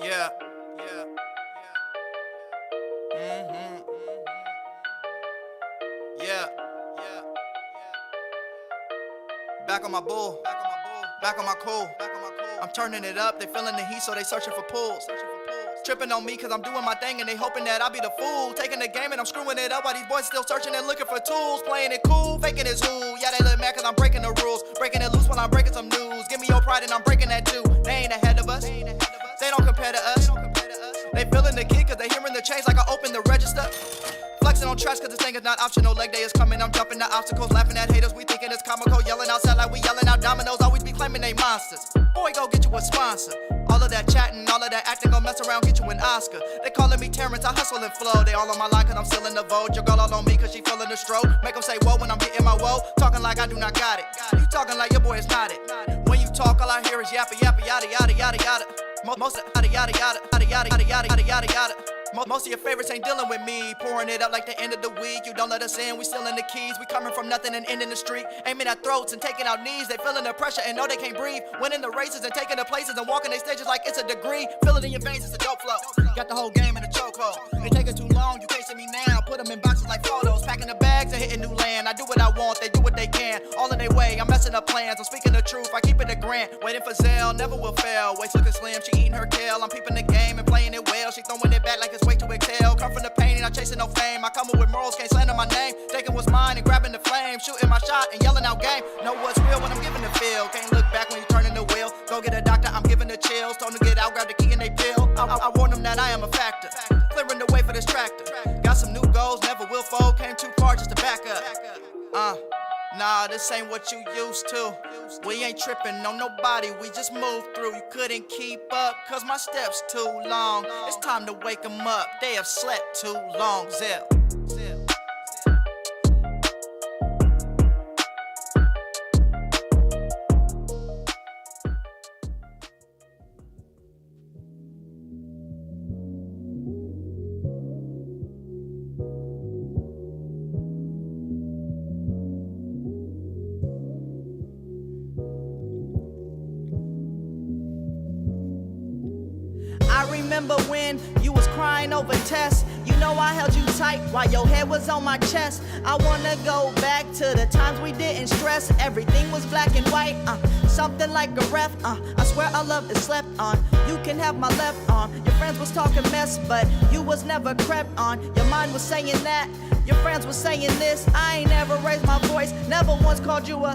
Yeah. Yeah. Back on my bull. Back on my cool. I'm turning it up, they feeling the heat, so they searching for pools. Tripping on me cause I'm doing my thing and they hoping that I'll be the fool. Taking the game and I'm screwing it up while these boys still searching and looking for tools. Playing it cool, faking it's who. Yeah, they look mad cause I'm breaking the rules. Breaking it loose while I'm breaking some news. Give me your pride and I'm breaking that too. They ain't ahead of us, they don't compare to us. They feeling the kick cause they hearing the change like I opened the register. Flexing on tracks cause this thing is not optional. Leg day is coming, I'm jumping the obstacles. Laughing at haters, we thinking it's comical. Yelling outside like we yelling out dominoes. Always be claiming they monsters. Boy, go get you a sponsor. All of that chatting, all of that acting, gon' mess around, get you an Oscar. They calling me Terrence, I hustle and flow. They all on my line cause I'm still in the vote. Your girl all on me cause she feeling the stroke. Make them say whoa when I'm getting my woe. Talking like I do not got it. You talking like your boy is not it. When you talk, all I hear is yappa yappa yada yada yada yada. Most of yada yada yada yada yada yada yada yada. Most of your favorites ain't dealing with me. Pouring it up like the end of the week. You don't let us in, we still in the keys. We coming from nothing and ending the streak. Aiming at throats and taking out knees. They feeling the pressure and know they can't breathe. Winning the races and taking the places and walking their stages like it's a degree. Feel it in your veins, it's a dope flow. Got the whole game in a chokehold. They taking too long, you can't see me now. Put them in boxes like photos. Packing the bags and hitting new land. I do what I want, they do what they can. All in their way, I'm messing up plans. I'm speaking the truth, I keep it a Grant. Waiting for Zell, never will fail. Waist looking slim, she eating her kale. I'm peeping the game and playing it well. She throwing it back like it's way too exhale. Come from the pain and I'm chasing no fame. I come up with morals, can't slander my name. Taking what's mine and grabbing the flame. Shooting my shot and yelling out game. Know what's real when I'm giving the feel. Can't look back when you turning the wheel. Go get a doctor, I'm giving the chills. Told them to get out, grab the key and they pill. I warn them that I am a factor. Clearing the way for this tractor. Got some new goals, never will fold. Came too far just to back up. Nah, this ain't what you used to. We ain't tripping on nobody, we just moved through. You couldn't keep up, cause my steps too long. It's time to wake them up, they have slept too long. Zell. I remember when you was crying over tests. You know I held you tight while your head was on my chest. I wanna go back to the times we didn't stress. Everything was black and white, something like a ref. I swear our love is slept on. You can have my left arm. Your friends was talking mess, but you was never crept on. Your mind was saying that, your friends was saying this. I ain't never raised my voice, never once called you a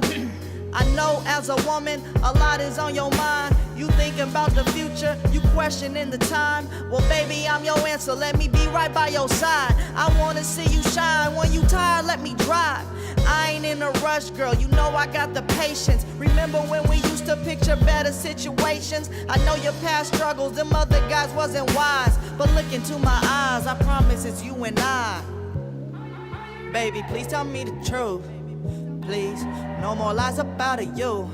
I know as a woman, a lot is on your mind. You thinking about the future, you questioning the time. Well, baby, I'm your answer, let me be right by your side. I wanna see you shine, when you tired, let me drive. I ain't in a rush, girl, you know I got the patience. Remember when we used to picture better situations? I know your past struggles, them other guys wasn't wise. But look into my eyes, I promise it's you and I. Baby, please tell me the truth. Please, no more lies about it, you.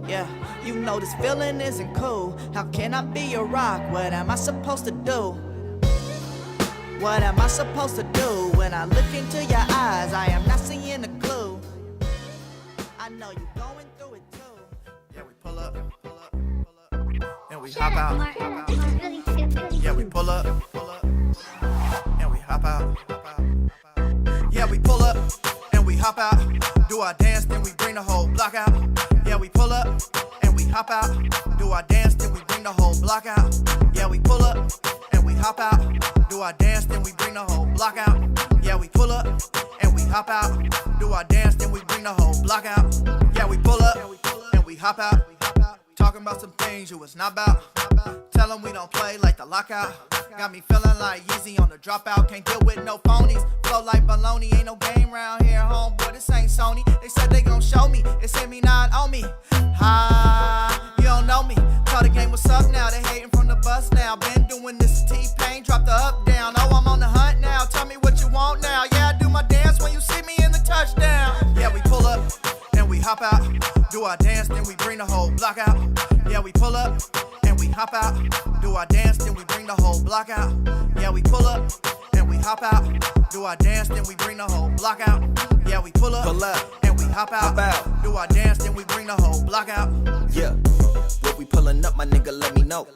Yeah, you know this feeling isn't cool. How can I be your rock? What am I supposed to do? What am I supposed to do? When I look into your eyes, I am not seeing a clue. I know you going through it too. Yeah, we pull up, and we hop out. Yeah, we pull up, and we hop out. Yeah, we pull up, and we hop out. Do our dance, then we bring the whole block out. Yeah, we pull up, and we hop out. Do our dance, then we bring the whole block out. Yeah, we pull up, and we hop out. Do our dance, then we bring the whole block out. Yeah, we pull up, and we hop out. Do our dance, then we bring the whole block out. Yeah, we pull up, and we hop out. Talking about some things you was not about. Tell them we don't play like the lockout. Got me feeling like Yeezy on the dropout. Can't deal with no phonies. Flow like baloney. Ain't no game round here, homeboy. This ain't Sony. They said they gon' show me. It's in me, not on me. Ha, you don't know me. Tell the game what's up now. They hating from the bus now. Been doing this T-Pain. Drop the up, down. Oh, I'm on the hunt now. Tell me what you want now. Yeah, I do my dance when you see me in the touchdown. Yeah, we pull up and we hop out. Do our dance, then we bring the whole block out. Yeah, we pull up and we hop out. Do our dance, then we bring the whole block out. Yeah, we pull up and we hop out. Do our dance, then we bring the whole block out. Yeah, we pull up and we hop out. Do our dance, then we bring the whole block out. Yeah, if we pulling up, my nigga, let me know.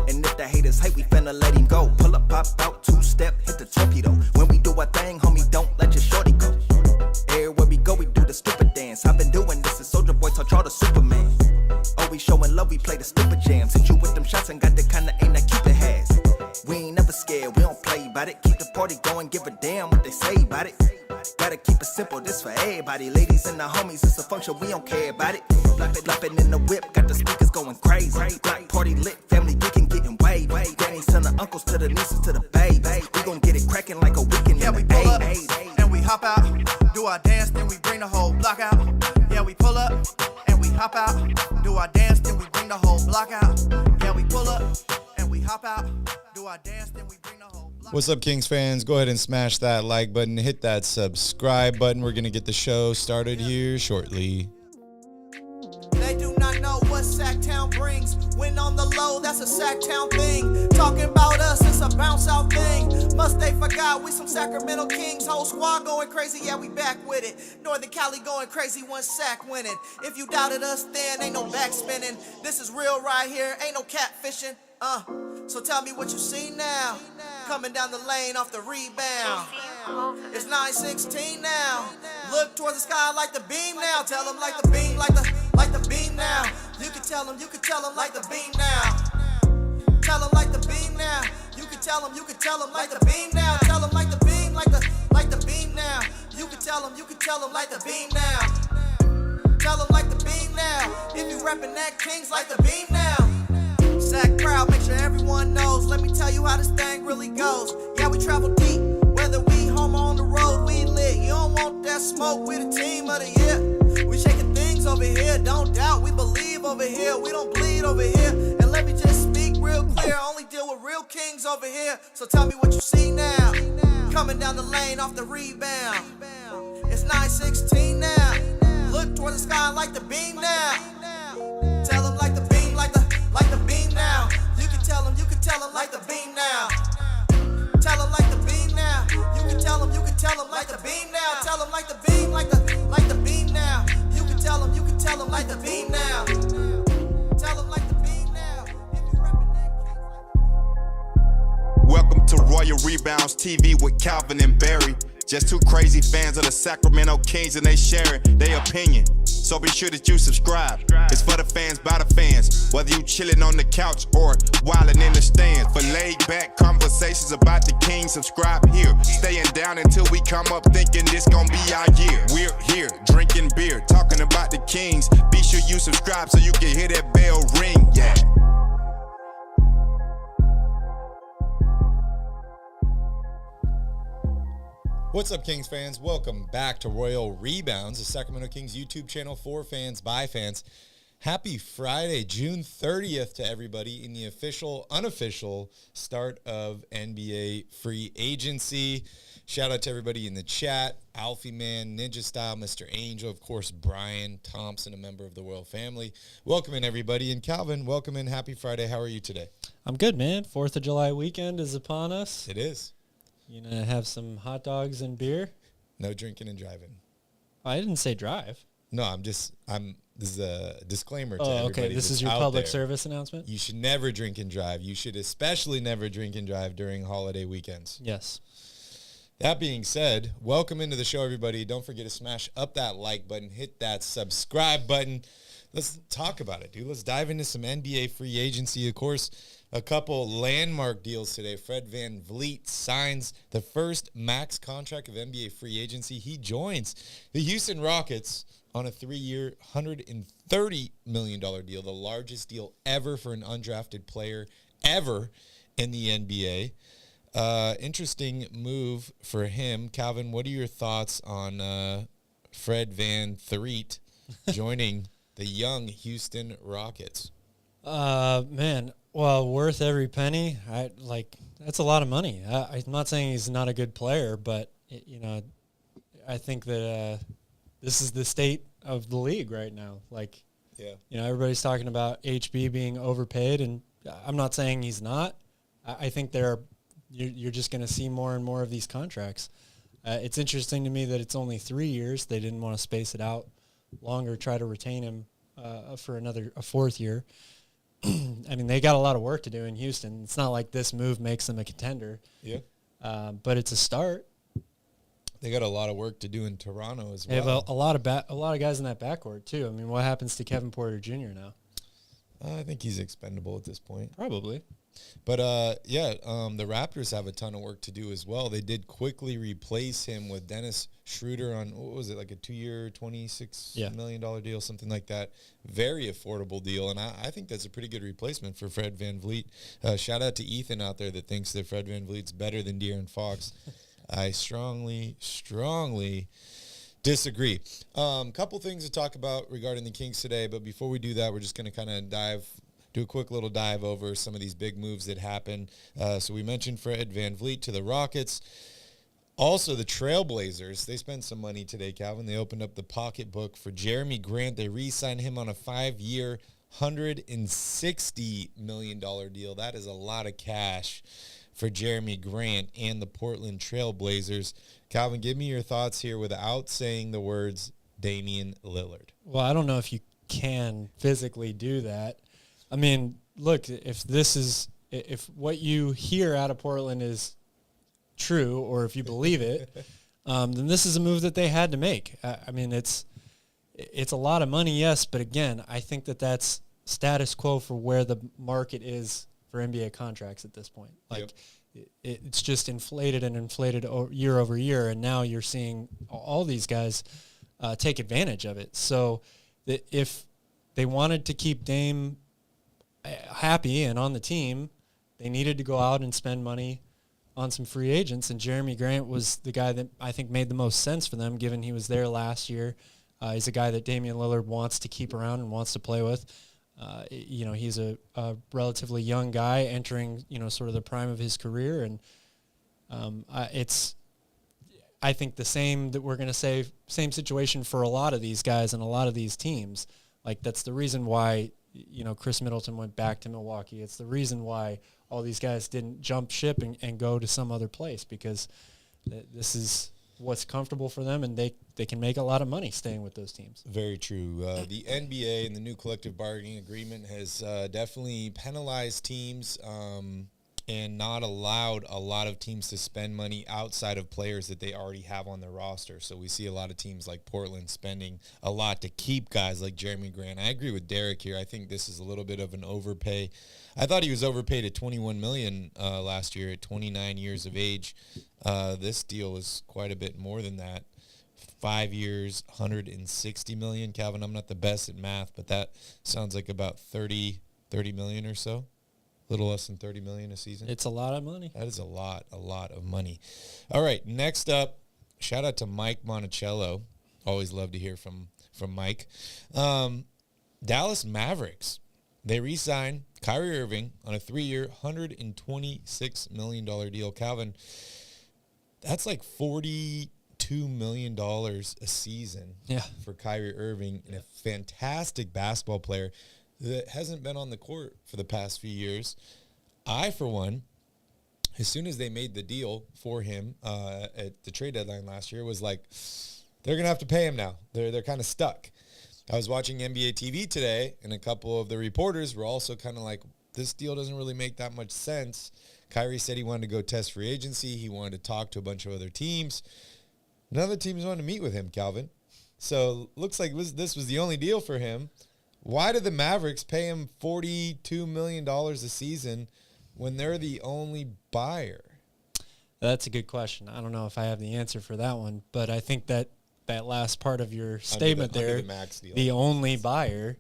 And if the haters hate, we finna let him go. Pull up, pop out, two-step, hit the torpedo. When we do our thing, homie, don't let your shorty go. Everywhere we go, we do the stupid dance. I've been doing this since Soulja Boy taught y'all the Superman. Always showing love, we play the stupid jams. Hit you with them shots and got the kind of aim that Cupid has. We ain't never scared, we don't play about it. Keep the party going, give a damn what they say about it. Gotta keep it simple, this for everybody. Ladies and the homies, it's a function, we don't care about it. Flopping in the whip, got the speakers going crazy. Block party lit, family geeking, getting way. Grannies to the uncles, to the nieces, to the babes. We gon' get it cracking like a weekend Yeah, in we the pull up, A's. and we hop out. Do our dance, then we bring the whole block out. Yeah, we pull up, and we hop out. Do our dance, then we bring the whole block out. Yeah, we pull up, and we hop out. Do our dance, then we bring the whole block out. What's up, Kings fans? Go ahead and smash that like button, hit that subscribe button. We're going to get the show started here shortly. They do not know what Sactown brings. When on the low, that's a Sactown thing. Talking about us, it's a bounce out thing. Must they forgot we some Sacramento Kings. Whole squad going crazy, yeah, we back with it. Northern Cali going crazy, one sack winning. If you doubted us then, ain't no backspinning. This is real right here, ain't no catfishing. So tell me what you see now. Coming down the lane off the rebound. It's 9:16 now. Look towards the sky like the beam now. Tell them like the beam, like the beam now. You can tell them like the beam now. Tell them like the beam now. You can tell them like the beam now. Tell them like the beam, like the beam now. You can tell them like the beam now. Tell them like the beam now. If you reppin' that Kings like the beam now. Sac proud, make sure everyone knows. Let me tell you how this thing really goes. Yeah, we travel deep, whether we home or on the road, we lit. You don't want that smoke, we the team of the year. We shaking things over here, don't doubt, we believe over here. We don't bleed over here. And let me just speak real clear, only deal with real kings over here. So tell me what you see now. Coming down the lane off the rebound. It's 9:16 now. Look toward the sky like the beam now. Tell them like the beam, like the beam now. You can tell them like the beam now. Tell them like the beam now. You can tell them like the beam now. Tell them like the beam, like the beam now. You can tell them like the beam now. Tell them like the beam now. If you reppin' that Welcome to Royal Rebounds TV with Calvin and Barry. Just two crazy fans of the Sacramento Kings and they sharing their opinion. So be sure that you subscribe. It's for the fans, by the fans. Whether you chilling on the couch or wildin' in the stands. For laid back conversations about the Kings, subscribe here. Staying down until we come up thinking this gon' be our year. We're here, drinking beer, talking about the Kings. Be sure you subscribe so you can hear that bell ring, yeah. What's up, Kings fans? Welcome back to Royal Rebounds, the Sacramento Kings YouTube channel for fans, by fans. Happy Friday, June 30th to everybody in the official, unofficial start of NBA free agency. Shout out to everybody in the chat, Alfie Man, Ninja Style, Mr. Angel, of course, Brian Thompson, a member of the Royal family. Welcome in, everybody. And Calvin, welcome in. Happy Friday. How are you today? I'm good, man. 4th of July weekend is upon us. It is. You gonna have some hot dogs and beer? No drinking and driving. I didn't say drive. No, this is a disclaimer to Oh, everybody. okay. This is that's your out public there. service announcement? You should never drink and drive. You should especially never drink and drive during holiday weekends. Yes. That being said, welcome into the show, everybody. Don't forget to smash up that like button, hit that subscribe button. Let's talk about it, dude. Let's dive into some NBA free agency. Of course, a couple landmark deals today. Fred VanVleet signs the first max contract of NBA free agency. He joins the Houston Rockets on a 3-year, $130 million deal, the largest deal ever for an undrafted player ever in the NBA. Interesting move for him. Calvin, what are your thoughts on Fred VanVleet joining the young Houston Rockets? Man, well, worth every penny. That's a lot of money. I'm not saying he's not a good player, but I think that this is the state of the league right now. Everybody's talking about HB being overpaid, and I'm not saying he's not. I think you're just going to see more and more of these contracts. It's interesting to me that it's only 3 years. They didn't want to space it out longer, try to retain him for a 4th year. I mean, they got a lot of work to do in Houston. It's not like this move makes them a contender. Yeah. But it's a start. They got a lot of work to do in Toronto as They have well. a lot of guys in that backcourt too. I mean, what happens to Kevin Porter Jr. now? I think he's expendable at this point. Probably. But, the Raptors have a ton of work to do as well. They did quickly replace him with Dennis Schroeder on, what was it, like a 2-year, $26 million deal, something like that. Very affordable deal, and I think that's a pretty good replacement for Fred VanVleet. Shout out to Ethan out there that thinks that Fred VanVleet's better than De'Aaron Fox. I strongly disagree. Couple things to talk about regarding the Kings today, but before we do that, we're just going to kind of do a quick little dive over some of these big moves that happened. So we mentioned Fred VanVleet to the Rockets. Also, the Trailblazers, they spent some money today, Calvin. They opened up the pocketbook for Jeremy Grant. They re-signed him on a 5-year, $160 million deal. That is a lot of cash for Jeremy Grant and the Portland Trailblazers. Calvin, give me your thoughts here without saying the words Damian Lillard. Well, I don't know if you can physically do that. I mean, look, if what you hear out of Portland is true, or if you believe it, then this is a move that they had to make. I mean, it's a lot of money, yes, but again, I think that's status quo for where the market is for NBA contracts at this point. Like, it's just inflated year over year, and now you're seeing all these guys take advantage of it. So if they wanted to keep Dame happy and on the team, they needed to go out and spend money on some free agents, and Jeremy Grant was the guy that I think made the most sense for them, given he was there last year. He's a guy that Damian Lillard wants to keep around and wants to play with. He's a relatively young guy entering, sort of the prime of his career, and I think the same that we're going to say, same situation for a lot of these guys and a lot of these teams. Like, that's the reason why Chris Middleton went back to Milwaukee. It's the reason why all these guys didn't jump ship and go to some other place, because this is what's comfortable for them, and they can make a lot of money staying with those teams. Very true. The NBA and the new collective bargaining agreement has definitely penalized teams and not allowed a lot of teams to spend money outside of players that they already have on their roster. So we see a lot of teams like Portland spending a lot to keep guys like Jeremy Grant. I agree with Derek here. I think this is a little bit of an overpay. I thought he was overpaid at $21 million last year at 29 years of age. This deal is quite a bit more than that. 5 years, $160 million. Calvin, I'm not the best at math, but that sounds like about $30 million or so. A little less than $30 million a season. It's a lot of money. That is a lot of money. All right, next up, shout out to Mike Monticello. Always love to hear from Mike. Dallas Mavericks. They re-signed Kyrie Irving on a 3-year, $126 million deal. Calvin, that's like $42 million a season for Kyrie Irving, and a fantastic basketball player that hasn't been on the court for the past few years. I, for one, as soon as they made the deal for him at the trade deadline last year, was like, they're going to have to pay him now. They're kind of stuck. I was watching NBA TV today, and a couple of the reporters were also kind of like, this deal doesn't really make that much sense. Kyrie said he wanted to go test free agency. He wanted to talk to a bunch of other teams. None of the teams wanted to meet with him, Calvin. So looks like this was the only deal for him. Why did the Mavericks pay him $42 million a season when they're the only buyer? That's a good question. I don't know if I have the answer for that one, but I think that last part of your statement under the max deal. The only buyer,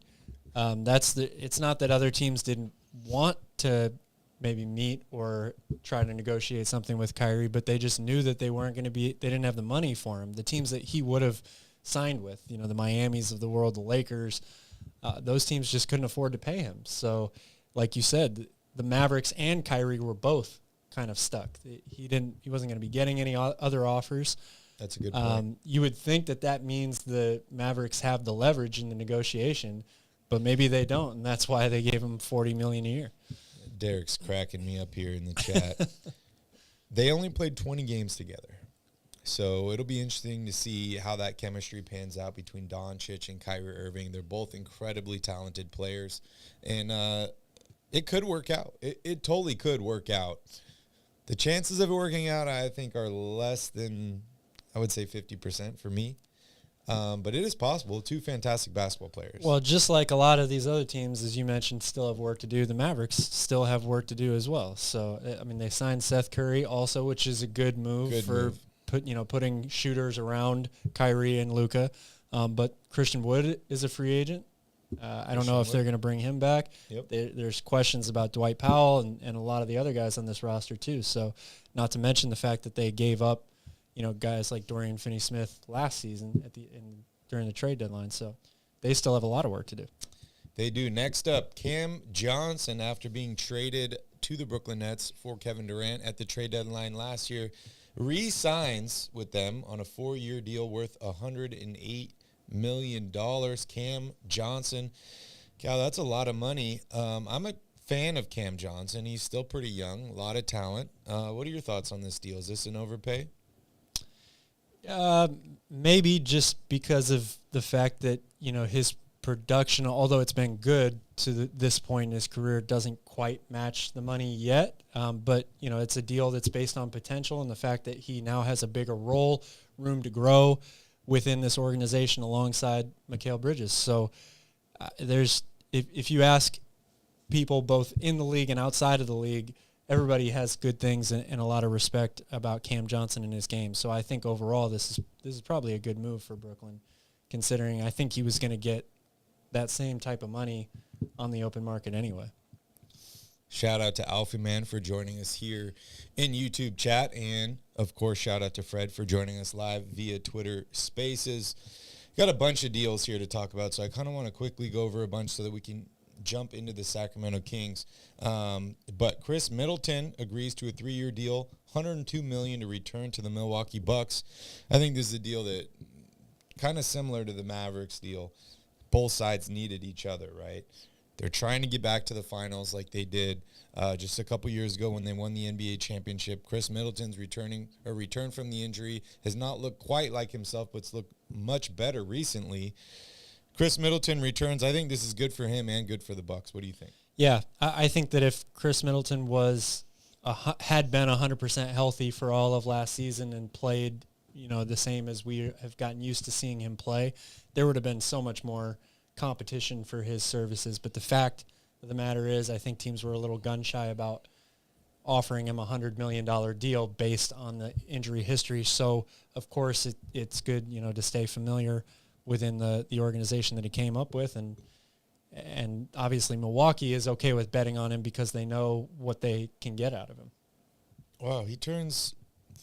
it's not that other teams didn't want to maybe meet or try to negotiate something with Kyrie, but they just knew that they didn't have the money for him. The teams that he would have signed with, the Miamis of the world, the Lakers, those teams just couldn't afford to pay him. So, like you said, the Mavericks and Kyrie were both kind of stuck. He wasn't going to be getting any other offers. That's a good point. You would think that means the Mavericks have the leverage in the negotiation, but maybe they don't, and that's why they gave him $40 million a year. Derek's cracking me up here in the chat. They only played 20 games together. So it'll be interesting to see how that chemistry pans out between Doncic and Kyrie Irving. They're both incredibly talented players. And It could work out. It totally could work out. The chances of it working out, I think, are less than, I would say, 50% for me. But it is possible. Two fantastic basketball players. Well, just like a lot of these other teams, as you mentioned, still have work to do. The Mavericks still have work to do as well. So, I mean, they signed Seth Curry also, which is a good move putting shooters around Kyrie and Luka. But Christian Wood is a free agent. I don't know if they're going to bring him back. Yep. There's questions about Dwight Powell and a lot of the other guys on this roster too. So, not to mention the fact that they gave up, guys like Dorian Finney-Smith last season during the trade deadline. So, they still have a lot of work to do. They do. Next up, Cam Johnson, after being traded to the Brooklyn Nets for Kevin Durant at the trade deadline last year, re-signs with them on a 4-year deal worth $108 million. Cam Johnson, Cal, that's a lot of money. I'm a fan of Cam Johnson. He's still pretty young, a lot of talent. What are your thoughts on this deal? Is this an overpay? Maybe just because of the fact that, his production, although it's been good to this point in his career, doesn't quite match the money yet. But, it's a deal that's based on potential and the fact that he now has a bigger role, room to grow within this organization alongside Mikal Bridges. So if you ask people both in the league and outside of the league, everybody has good things and a lot of respect about Cam Johnson and his game. So I think overall this is probably a good move for Brooklyn, considering I think he was going to get that same type of money on the open market anyway. Shout out to Alfie Man for joining us here in YouTube chat. And, of course, shout out to Fred for joining us live via Twitter Spaces. Got a bunch of deals here to talk about, so I kind of want to quickly go over a bunch so that we can jump into the Sacramento Kings. But Chris Middleton agrees to a 3-year deal, $102 million to return to the Milwaukee Bucks. I think this is a deal that kind of similar to the Mavericks deal. Both sides needed each other, right? They're trying to get back to the finals like they did just a couple years ago when they won the NBA championship. Chris Middleton's return from the injury has not looked quite like himself, but it's looked much better recently. Chris Middleton returns. I think this is good for him and good for the Bucks. What do you think? Yeah, I think that if Chris Middleton had been 100% healthy for all of last season and played, the same as we have gotten used to seeing him play, there would have been so much more competition for his services. But the fact of the matter is, I think teams were a little gun-shy about offering him a $100 million deal based on the injury history. So, of course, it's good, to stay familiar within the organization that he came up with. And obviously Milwaukee is okay with betting on him because they know what they can get out of him. Wow, he turns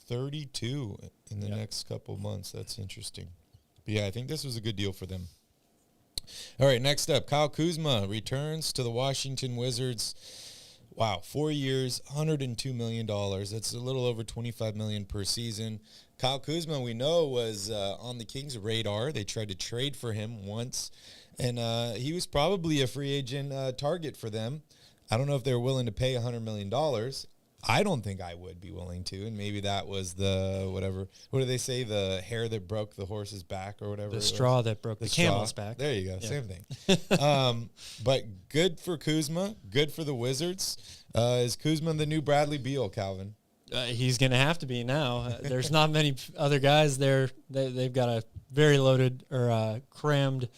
32 in the next couple of months. That's interesting. But yeah, I think this was a good deal for them. All right, next up, Kyle Kuzma returns to the Washington Wizards. Wow, 4 years, $102 million. That's a little over $25 million per season. Kyle Kuzma, we know, was on the Kings' radar. They tried to trade for him once, and he was probably a free agent target for them. I don't know if they were willing to pay $100 million. I don't think I would be willing to, and maybe that was the whatever. What do they say? The hair that broke the horse's back or whatever? The straw that broke the camel's back. There you go. Yeah. Same thing. But good for Kuzma. Good for the Wizards. Is Kuzma the new Bradley Beal, Calvin? He's going to have to be now. There's not many other guys there. They've got a very loaded or crammed,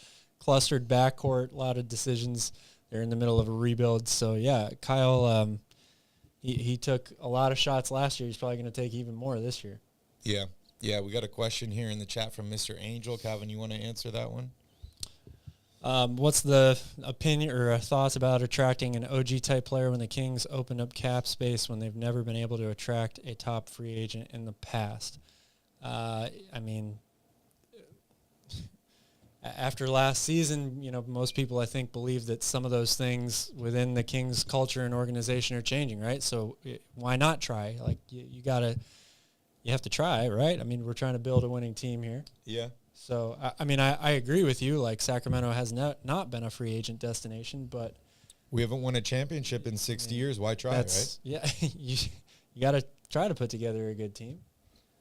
clustered backcourt, a lot of decisions. They're in the middle of a rebuild. So, yeah, Kyle, he took a lot of shots last year. He's probably going to take even more this year. Yeah. Yeah, we got a question here in the chat from Mr. Angel. Calvin, you want to answer that one? What's the opinion or thoughts about attracting an OG-type player when the Kings opened up cap space when they've never been able to attract a top free agent in the past? I mean, after last season, most people, I think, believe that some of those things within the Kings culture and organization are changing, right? So why not try? Like, you have to try, right? I mean, we're trying to build a winning team here. Yeah. So, I mean, I agree with you. Like, Sacramento has not been a free agent destination, but we haven't won a championship in 60 years. Why try, right? Yeah, you got to try to put together a good team.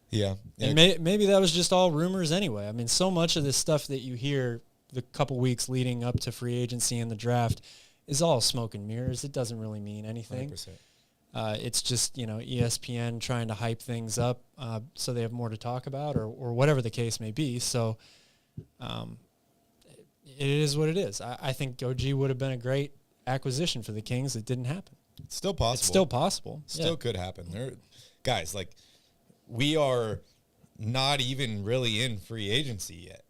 Yeah. And maybe that was just all rumors anyway. I mean, so much of this stuff that you hear the couple weeks leading up to free agency and the draft is all smoke and mirrors. It doesn't really mean anything. 100%. It's just, ESPN trying to hype things up so they have more to talk about or whatever the case may be. So it is what it is. I think OG would have been a great acquisition for the Kings. It didn't happen. It's still possible. It's still possible. Still could happen. Guys, like, we are not even really in free agency yet.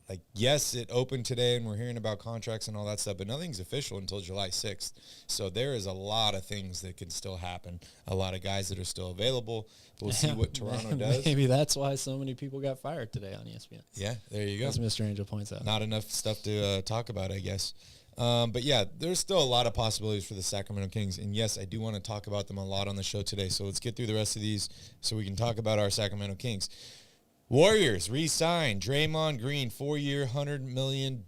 Like, yes, it opened today and we're hearing about contracts and all that stuff, but nothing's official until July 6th. So there is a lot of things that can still happen. A lot of guys that are still available. We'll see what Toronto does. Maybe that's why so many people got fired today on ESPN. Yeah, there you go. As Mr. Angel points out. Not enough stuff to talk about, I guess. But yeah, there's still a lot of possibilities for the Sacramento Kings. And yes, I do want to talk about them a lot on the show today. So let's get through the rest of these so we can talk about our Sacramento Kings. Warriors re-signed Draymond Green, 4-year, $100 million.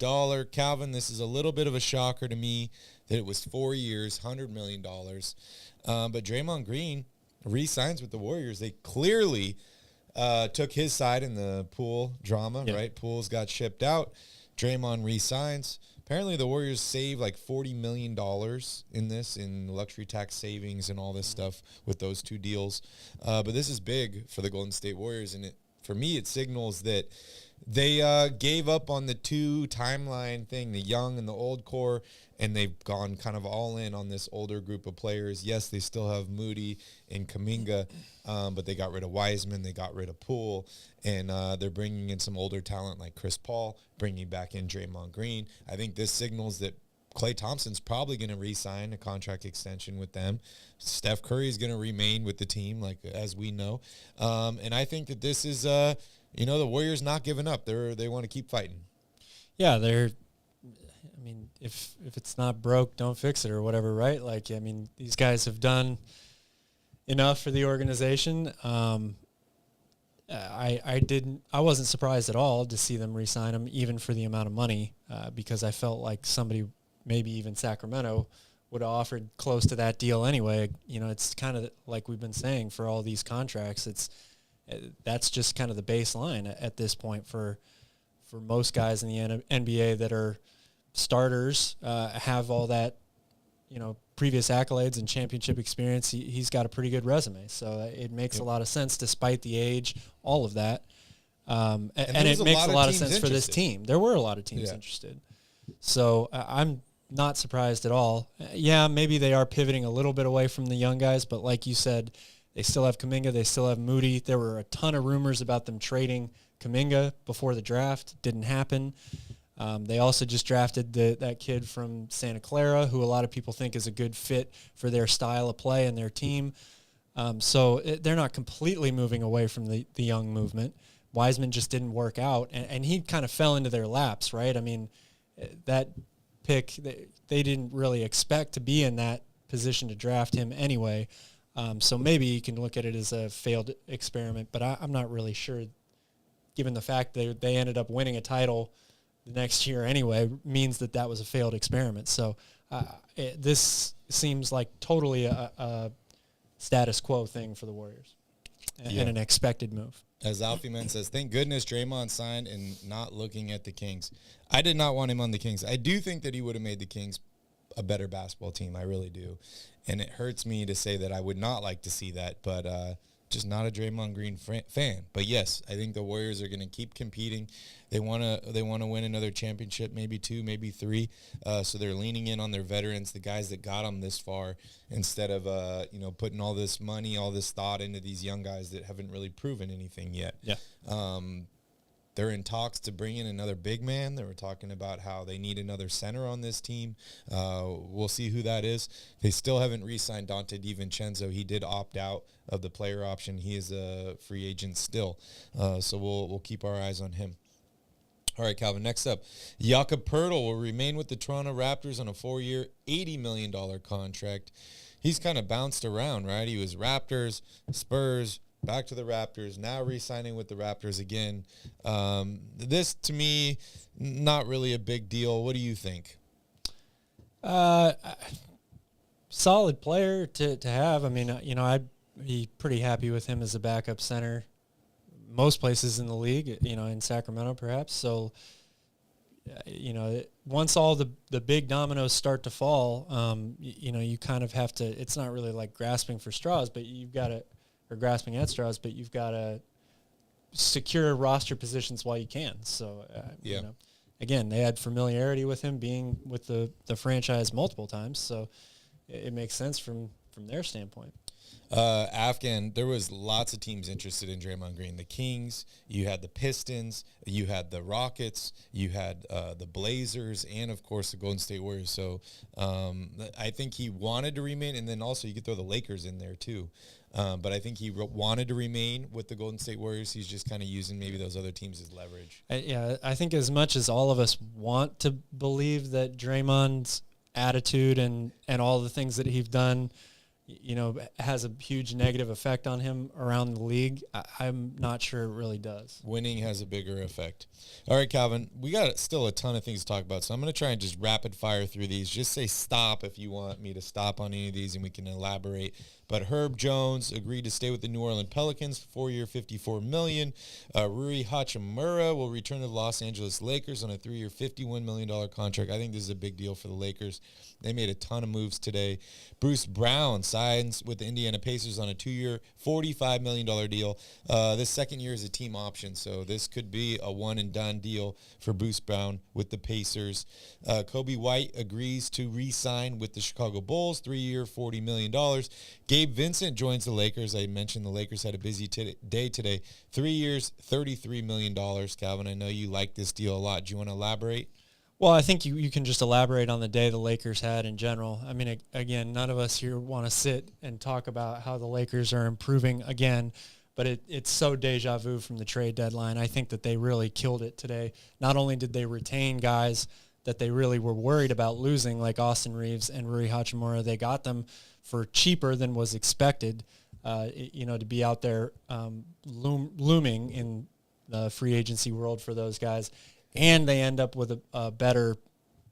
Calvin, this is a little bit of a shocker to me that it was 4 years, $100 million. But Draymond Green re-signs with the Warriors. They clearly took his side in the Poole drama, right? Poole's got shipped out. Draymond re-signs. Apparently the Warriors saved like $40 million in luxury tax savings and all this stuff with those two deals. But this is big for the Golden State Warriors, and for me, it signals that they gave up on the two timeline thing, the young and the old core, and they've gone kind of all in on this older group of players. Yes, they still have Moody and Kuminga, but they got rid of Wiseman, they got rid of Poole, and they're bringing in some older talent like Chris Paul, bringing back in Draymond Green. I think this signals that Klay Thompson's probably going to re-sign a contract extension with them. Steph Curry is going to remain with the team, like as we know. And I think that this is, the Warriors not giving up. They want to keep fighting. Yeah, if it's not broke, don't fix it or whatever, right? Like, these guys have done enough for the organization. I wasn't surprised at all to see them re-sign him, even for the amount of money, because I felt like somebody, maybe even Sacramento, would have offered close to that deal anyway. It's kind of like we've been saying for all these contracts. That's just kind of the baseline at this point for most guys in the NBA that are starters, have all that, previous accolades and championship experience. He's got a pretty good resume, so it makes a lot of sense despite the age, all of that. And it makes a lot of sense for this team. There were a lot of teams interested. So I'm not surprised at all. Yeah, maybe they are pivoting a little bit away from the young guys, but like you said, they still have Kuminga, they still have Moody. There were a ton of rumors about them trading Kuminga before the draft. Didn't happen. They also just drafted that kid from Santa Clara, who a lot of people think is a good fit for their style of play and their team. So they're not completely moving away from the young movement. Wiseman just didn't work out, and he kind of fell into their laps, right? That pick, they didn't really expect to be in that position to draft him anyway. So maybe you can look at it as a failed experiment, but I'm not really sure, given the fact that they ended up winning a title the next year anyway, means that was a failed experiment. So this seems like totally a status quo thing for the Warriors and an expected move. As Alfie Man says, thank goodness Draymond signed and not looking at the Kings. I did not want him on the Kings. I do think that he would have made the Kings a better basketball team. I really do. And it hurts me to say that I would not like to see that, but just not a Draymond Green fan. But yes, I think the Warriors are going to keep competing. They want to win another championship, maybe 2, maybe 3. So they're leaning in on their veterans, the guys that got them this far, instead of putting all this money, all this thought into these young guys that haven't really proven anything yet. Yeah. They're in talks to bring in another big man. They were talking about how they need another center on this team. We'll see who that is. They still haven't re-signed Dante DiVincenzo. He did opt out of the player option. He is a free agent still. So we'll keep our eyes on him. All right, Calvin, next up. Jakob Poeltl will remain with the Toronto Raptors on a 4-year, $80 million contract. He's kind of bounced around, right? He was Raptors, Spurs, back to the Raptors, now re-signing with the Raptors again. This, to me, not really a big deal. What do you think? Solid player to have. I'd be pretty happy with him as a backup center most places in the league, in Sacramento perhaps. So once all the big dominoes start to fall, you kind of have to. It's not really like grasping for straws, but you've got to, or grasping at straws, but you've got to secure roster positions while you can. So, again, they had familiarity with him being with the franchise multiple times, so it makes sense from their standpoint. Afghan, there was lots of teams interested in Draymond Green. The Kings, you had the Pistons, you had the Rockets, you had the Blazers, and, of course, the Golden State Warriors. So I think he wanted to remain, and then also you could throw the Lakers in there too. But I think he wanted to remain with the Golden State Warriors. He's just kind of using maybe those other teams as leverage. I think as much as all of us want to believe that Draymond's attitude and all the things that he's done, has a huge negative effect on him around the league, I'm not sure it really does. Winning has a bigger effect. All right, Calvin, we got still a ton of things to talk about, so I'm going to try and just rapid fire through these. Just say stop if you want me to stop on any of these, and we can elaborate. But Herb Jones agreed to stay with the New Orleans Pelicans for 4-year, $54 million. Rui Hachimura will return to the Los Angeles Lakers on a 3-year, $51 million contract. I think this is a big deal for the Lakers. They made a ton of moves today. Bruce Brown signs with the Indiana Pacers on a 2-year, $45 million deal. This second year is a team option, so this could be a one-and-done deal for Bruce Brown with the Pacers. Kobe White agrees to re-sign with the Chicago Bulls, 3-year, $40 million. Gabe Vincent joins the Lakers. I mentioned the Lakers had a busy day today. 3 years, $33 million. Calvin, I know you like this deal a lot. Do you want to elaborate? Well, I think you can just elaborate on the day the Lakers had in general. I mean, again, none of us here want to sit and talk about how the Lakers are improving again, but it's so deja vu from the trade deadline. I think that they really killed it today. Not only did they retain guys that they really were worried about losing, like Austin Reeves and Rui Hachimura, they got them for cheaper than was expected, to be out there looming in the free agency world for those guys. And they end up with a better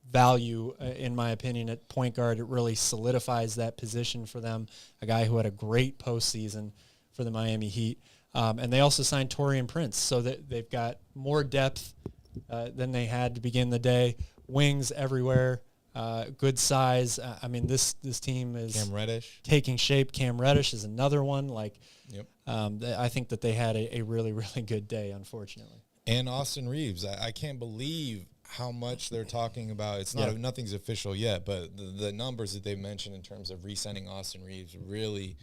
value, in my opinion, at point guard. It really solidifies that position for them, a guy who had a great postseason for the Miami Heat. And they also signed Taurean Prince, so that they've got more depth than they had to begin the day. Wings everywhere, good size. I mean, this team is Cam Reddish taking shape. Cam Reddish is another one. Yep. I think that they had a really, really good day, unfortunately. And Austin Reeves, I can't believe how much they're talking about. It's nothing's official yet, but the numbers that they mentioned in terms of re-signing Austin Reeves really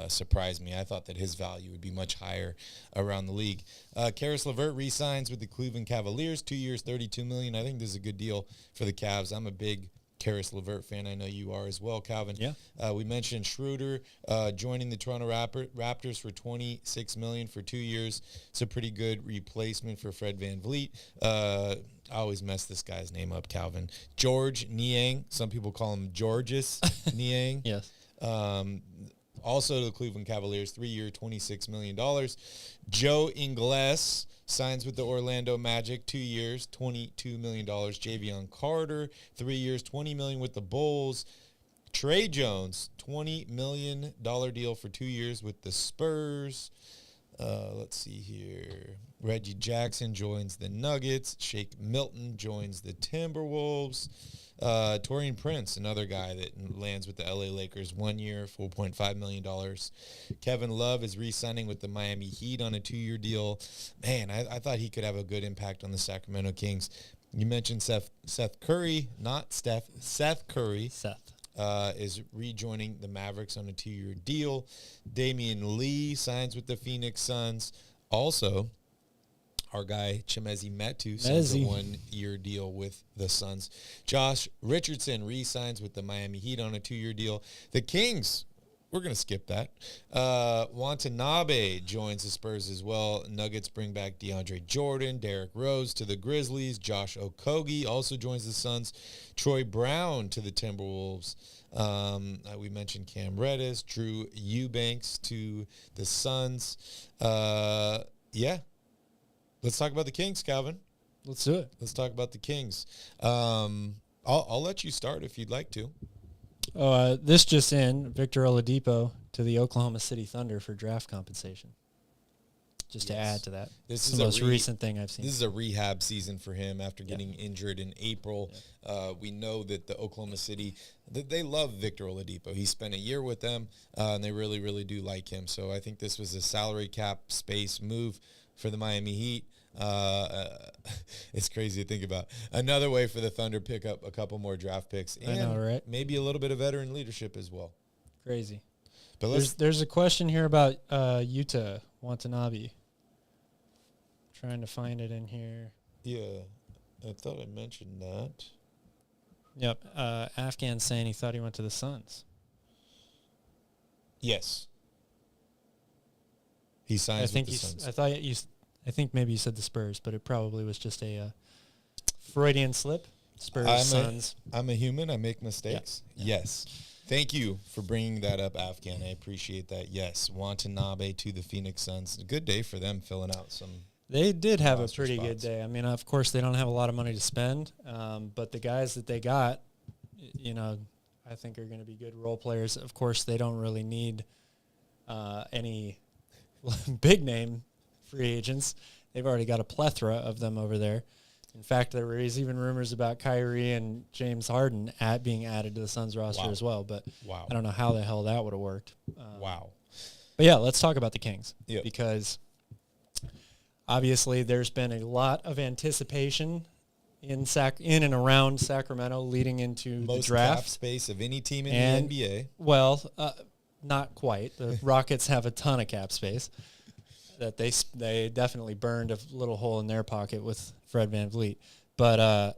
surprised me. I thought that his value would be much higher around the league. Karis LeVert re-signs with the Cleveland Cavaliers, 2 years, $32 million. I think this is a good deal for the Cavs. I'm a big Karis LeVert fan. I know you are as well, Calvin. Yeah. We mentioned Schroeder joining the Toronto Raptors for $26 million for 2 years. It's a pretty good replacement for Fred VanVleet. I always mess this guy's name up, Calvin. George Niang. Some people call him Georges Niang. Yes. Also the Cleveland Cavaliers, 3 year, $26 million. Joe Ingles signs with the Orlando Magic, 2 years, $22 million. Javion Carter, 3 years, $20 million with the Bulls. Trey Jones, $20 million deal for 2 years with the Spurs. Let's see here. Reggie Jackson joins the Nuggets. Shake Milton joins the Timberwolves. Taurean Prince, another guy that lands with the LA Lakers, 1 year, $4.5 million. Kevin Love is re-signing with the Miami Heat on a 2-year deal. Man, I thought he could have a good impact on the Sacramento Kings. You mentioned Seth Curry, not Steph. Seth Curry. Is rejoining the Mavericks on a 2-year deal. Damian Lee signs with the Phoenix Suns. Also, our guy Chimezie Metu signs a 1-year deal with the Suns. Josh Richardson re-signs with the Miami Heat on a 2-year deal. The Kings, we're going to skip that. Watanabe joins the Spurs as well. Nuggets bring back DeAndre Jordan, Derrick Rose to the Grizzlies. Josh Okogie also joins the Suns. Troy Brown to the Timberwolves. We mentioned Cam Reddish. Drew Eubanks to the Suns. Let's talk about the Kings, Calvin. Let's do it. Let's talk about the Kings. I'll let you start if you'd like to. This just in, Victor Oladipo to the Oklahoma City Thunder for draft compensation. just to add to that. This It's is the a most recent thing I've seen. This is a rehab season for him after getting injured in April. We know that the Oklahoma City, they love Victor Oladipo. He spent a year with them, and they really, really do like him. So I think this was a salary cap space move for the Miami Heat. It's crazy to think about. Another way for the Thunder pick up a couple more draft picks. And I know, right? maybe a little bit of veteran leadership as well. Crazy. But There's a question here about Utah Watanabe. Trying to find it in here. Yeah, I thought I mentioned that. Yep. Afghan saying he thought he went to the Suns. Yes. He signs with the Suns. I think maybe you said the Spurs, but it probably was just a Freudian slip. Spurs, Suns. I'm a human. I make mistakes. Yeah. Yes. Thank you for bringing that up, Afghan. I appreciate that. Yes, Watanabe to the Phoenix Suns. A good day for them filling out some. They did have a roster pretty good spots. day. I mean, of course, they don't have a lot of money to spend, but the guys that they got, I think are going to be good role players. Of course, they don't really need any big name free agents. They've already got a plethora of them over there. In fact, there was even rumors about Kyrie and James Harden being added to the Suns roster as well. But I don't know how the hell that would have worked. Wow. But yeah, let's talk about the Kings Yep. because obviously there's been a lot of anticipation in and around Sacramento leading into Most the draft. cap space of any team in And, the NBA. Well, not quite. The Rockets have a ton of cap space that they definitely burned a little hole in their pocket with Fred VanVleet. But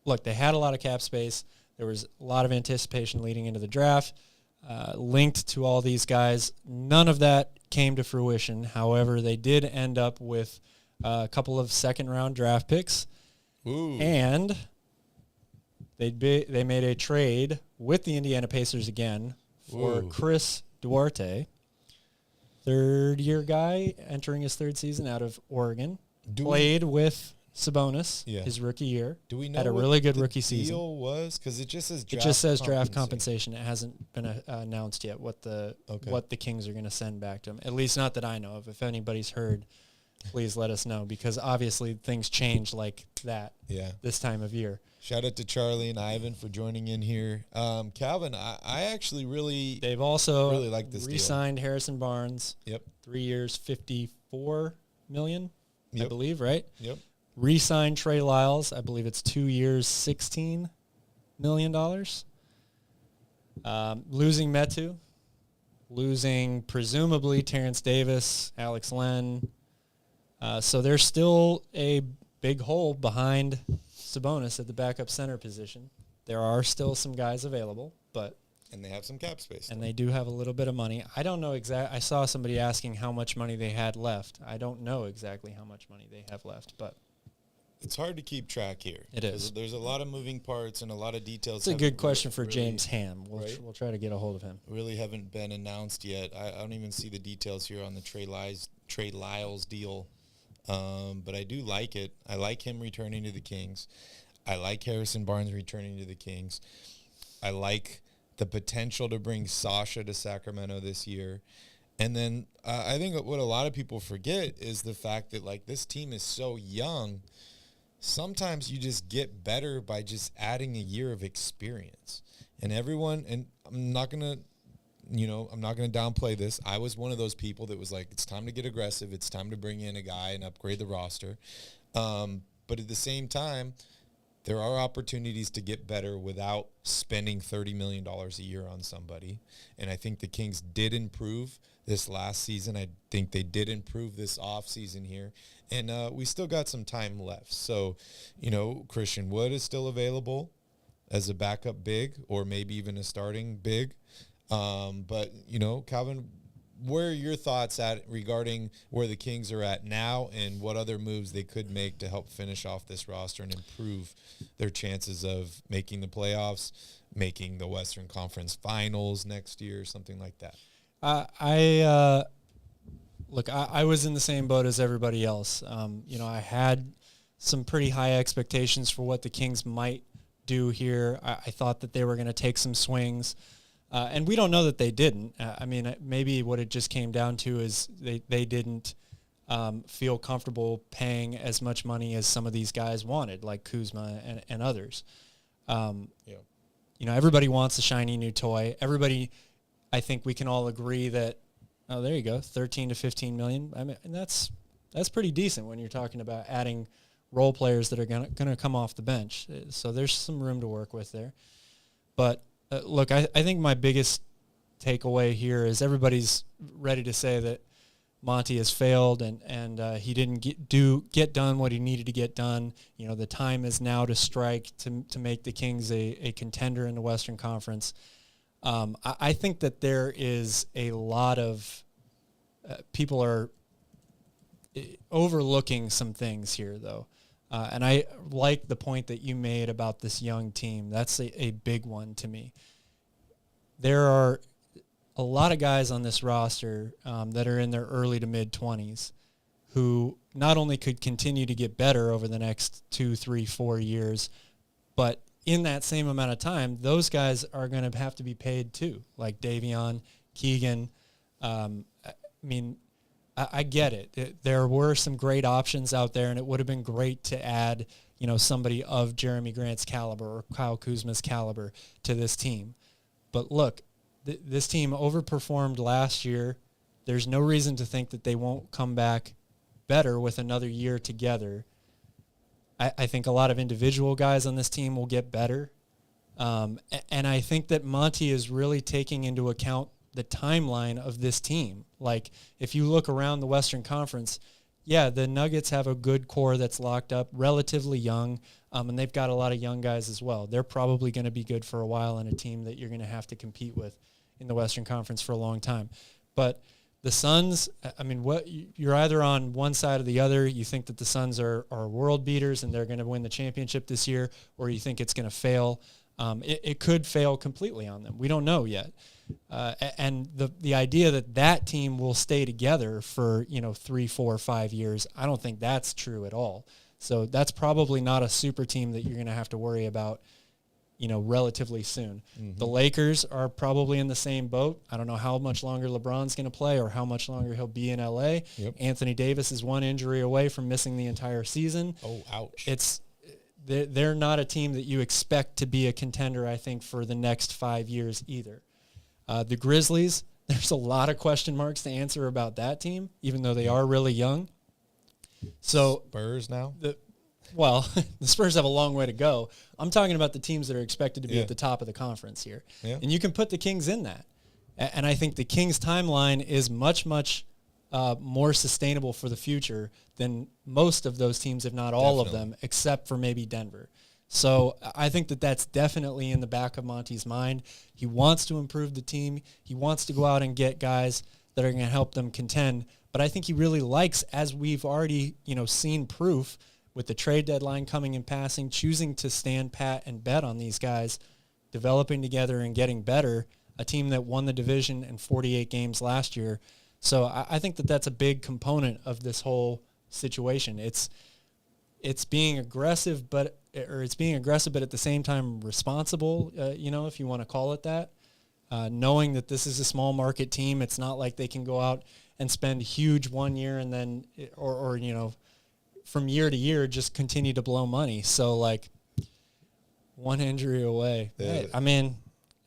look, they had a lot of cap space. There was a lot of anticipation leading into the draft, linked to all these guys. None of that came to fruition. However, they did end up with a couple of second-round draft picks. Ooh. And they made a trade with the Indiana Pacers again for Ooh. Chris Duarte, third-year guy entering his third season out of Oregon. Played with Sabonis his rookie year. Do we know had a what really good the rookie season? deal was? Because it just says draft It just says draft compensation. It hasn't been announced yet what the Kings are going to send back to him. At least not that I know of. If anybody's heard, please let us know because obviously things change like that this time of year. Shout out to Charlie and Ivan for joining in here. Calvin, I actually really They've also really like this re-signed Harrison Barnes. Yep. 3 years, $54 million, I Yep. believe, right? Yep. Re-signed Trey Lyles. I believe it's 2 years, $16 million. Losing Metu. Losing, presumably, Terrence Davis, Alex Len. So there's still a big hole behind Sabonis at the backup center position. There are still some guys available, but and they have some cap space. and they do have a little bit of money. I don't know I saw somebody asking how much money they had left. I don't know exactly how much money they have left, but it's hard to keep track here. It is. There's a lot of moving parts and a lot of details. it's a good question for really, James Ham. right? We'll try to get a hold of him. Really haven't been announced yet. I don't even see the details here on the Trey Lyles deal. But I do like it. I like him returning to the Kings. I like Harrison Barnes returning to the Kings. I like the potential to bring Sasha to Sacramento this year. And then I think what a lot of people forget is the fact that, like, this team is so young. Sometimes you just get better by just adding a year of experience. And I'm not going to downplay this. I was one of those people that was like, it's time to get aggressive. It's time to bring in a guy and upgrade the roster. But at the same time, there are opportunities to get better without spending $30 million a year on somebody. And I think the Kings did improve this last season. I think they did improve this offseason here. And we still got some time left. So, Christian Wood is still available as a backup big or maybe even a starting big. But, Calvin, where are your thoughts at regarding where the Kings are at now and what other moves they could make to help finish off this roster and improve their chances of making the playoffs, making the Western Conference Finals next year, something like that? I was in the same boat as everybody else. I had some pretty high expectations for what the Kings might do here. I thought that they were going to take some swings. And we don't know that they didn't. Maybe what it just came down to is they didn't feel comfortable paying as much money as some of these guys wanted, like Kuzma and others. You know, everybody wants a shiny new toy. Everybody, I think we can all agree that, oh, there you go, 13 to 15 million. I mean, and that's pretty decent when you're talking about adding role players that are gonna come off the bench. So there's some room to work with there. But look, I think my biggest takeaway here is everybody's ready to say that Monty has failed and he didn't get done what he needed to get done. You know, the time is now to strike to make the Kings a contender in the Western Conference. I think that there is a lot of people are overlooking some things here, though. And I like the point that you made about this young team. That's a big one to me. There are a lot of guys on this roster that are in their early to mid-20s who not only could continue to get better over the next 2, 3, 4 years, but in that same amount of time, those guys are going to have to be paid too, like Davion, Keegan. I mean, I get it. There were some great options out there, and it would have been great to add, you know, somebody of Jeremy Grant's caliber or Kyle Kuzma's caliber to this team. But look, this team overperformed last year. There's no reason to think that they won't come back better with another year together. I think a lot of individual guys on this team will get better. And I think that Monty is really taking into account the timeline of this team. Like, if you look around the Western Conference, yeah, the Nuggets have a good core that's locked up, relatively young, and they've got a lot of young guys as well. They're probably going to be good for a while and a team that you're going to have to compete with in the Western Conference for a long time. But the Suns, I mean, you're either on one side or the other. You think that the Suns are world beaters and they're going to win the championship this year, or you think it's going to fail. It could fail completely on them. We don't know yet. And the idea that team will stay together for, 3, 4, 5 years, I don't think that's true at all. So that's probably not a super team that you're going to have to worry about, relatively soon. Mm-hmm. The Lakers are probably in the same boat. I don't know how much longer LeBron's going to play or how much longer he'll be in LA. Yep. Anthony Davis is one injury away from missing the entire season. Oh, ouch. They're not a team that you expect to be a contender, I think, for the next 5 years either. The Grizzlies, there's a lot of question marks to answer about that team, even though they are really young. So Spurs now? The Spurs have a long way to go. I'm talking about the teams that are expected to be at the top of the conference here. Yeah. And you can put the Kings in that. And I think the Kings' timeline is much, much more sustainable for the future than most of those teams, if not all of them, except for maybe Denver. So I think that that's definitely in the back of Monty's mind. He wants to improve the team. He wants to go out and get guys that are going to help them contend. But I think he really likes, as we've already, seen proof with the trade deadline coming and passing, choosing to stand pat and bet on these guys, developing together and getting better, a team that won the division in 48 games last year. So I think that that's a big component of this whole situation. It's being aggressive, but at the same time responsible, if you want to call it that. Knowing that this is a small market team, it's not like they can go out and spend huge 1 year and then, or from year to year, just continue to blow money. So, like, one injury away. I mean,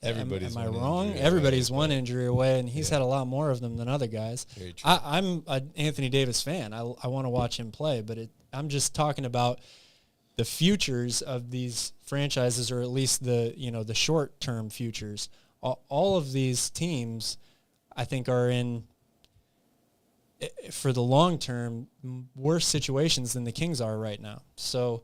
everybody's am I wrong? Everybody's one injury away, and he's had a lot more of them than other guys. I'm an Anthony Davis fan. I want to watch him play, but I'm just talking about the futures of these franchises, or at least the short-term futures. All of these teams, I think, are in, for the long term, worse situations than the Kings are right now. So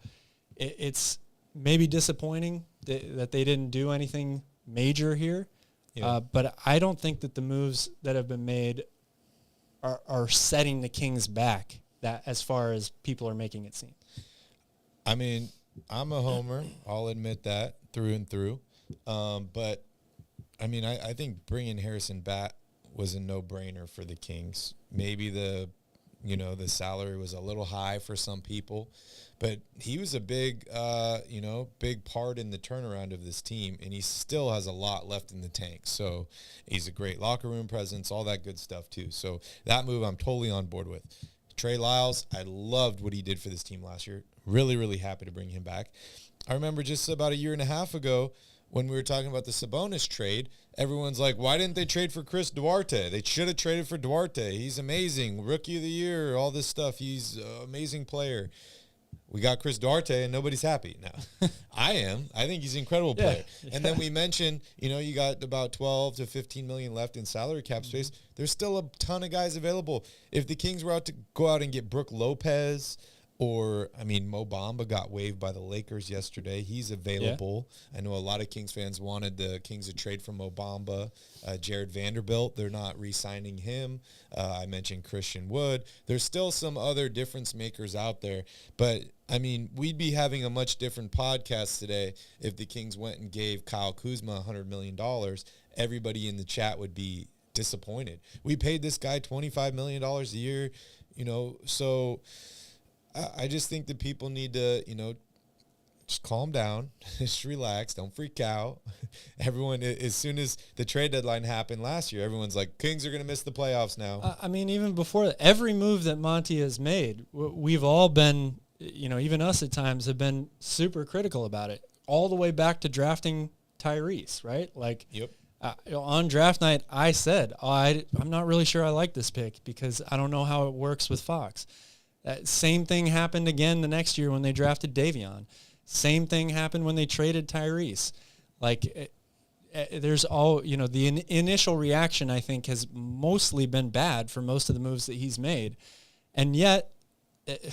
it's maybe disappointing that they didn't do anything major here. Yeah. But I don't think that the moves that have been made are setting the Kings back that as far as people are making it seem. I mean, I'm a homer. I'll admit that through and through. But I mean, I think bringing Harrison back was a no-brainer for the Kings. Maybe the salary was a little high for some people, but he was a big part in the turnaround of this team, and he still has a lot left in the tank. So he's a great locker room presence, all that good stuff too. So that move I'm totally on board with. Trey Lyles, I loved what he did for this team last year. Really, really happy to bring him back. I remember just about a year and a half ago when we were talking about the Sabonis trade, everyone's like, why didn't they trade for Chris Duarte? They should have traded for Duarte. He's amazing. Rookie of the year, all this stuff. He's an amazing player. We got Chris Duarte, and nobody's happy now. I am. I think he's an incredible player. And then we mentioned, you got about 12 to 15 million left in salary cap space. There's still a ton of guys available. If the Kings were out to go out and get Brook Lopez, or, Mo Bamba got waived by the Lakers yesterday. He's available. Yeah. I know a lot of Kings fans wanted the Kings to trade for Mo Bamba. Jared Vanderbilt, they're not re-signing him. I mentioned Christian Wood. There's still some other difference makers out there. But, we'd be having a much different podcast today if the Kings went and gave Kyle Kuzma $100 million. Everybody in the chat would be disappointed. We paid this guy $25 million a year, so I just think that people need to, just calm down, just relax, don't freak out. Everyone, as soon as the trade deadline happened last year, everyone's like, Kings are going to miss the playoffs now. Even before that, every move that Monty has made, we've all been, even us at times have been super critical about it, all the way back to drafting Tyrese, right? Like, yep. On draft night, I said, I'm not really sure I like this pick because I don't know how it works with Fox. That same thing happened again the next year when they drafted Davion. Same thing happened when they traded Tyrese. There's the initial reaction, I think, has mostly been bad for most of the moves that he's made. And yet,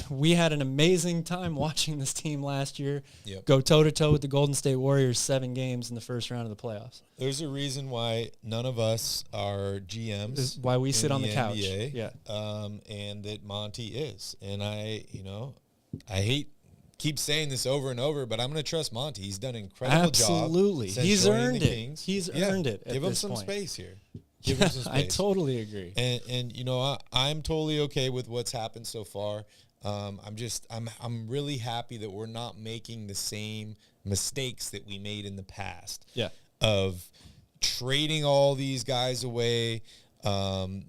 we had an amazing time watching this team last year go toe-to-toe with the Golden State Warriors 7 games in the first round of the playoffs. There's a reason why none of us are GMs. This is why we sit on the couch. NBA, and that Monty is. And I keep saying this over and over, but I'm going to trust Monty. He's done an incredible job. Absolutely. He's earned it. Kings. He's earned it at Give him this some point. space here. Give him some space. I totally agree. And I'm totally okay with what's happened so far. I'm really happy that we're not making the same mistakes that we made in the past. Yeah. Of trading all these guys away, and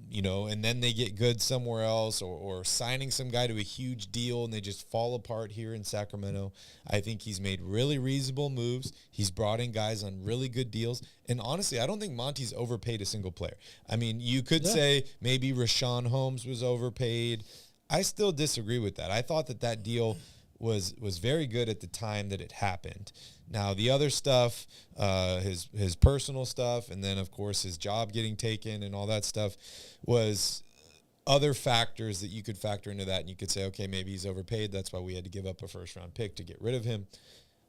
then they get good somewhere else, or signing some guy to a huge deal and they just fall apart here in Sacramento. I think he's made really reasonable moves. He's brought in guys on really good deals. And honestly, I don't think Monty's overpaid a single player. You could say maybe Rashawn Holmes was overpaid. I still disagree with that. I thought that deal was very good at the time that it happened. Now, the other stuff, his personal stuff, and then, of course, his job getting taken and all that stuff was other factors that you could factor into that. And you could say, okay, maybe he's overpaid. That's why we had to give up a first-round pick to get rid of him.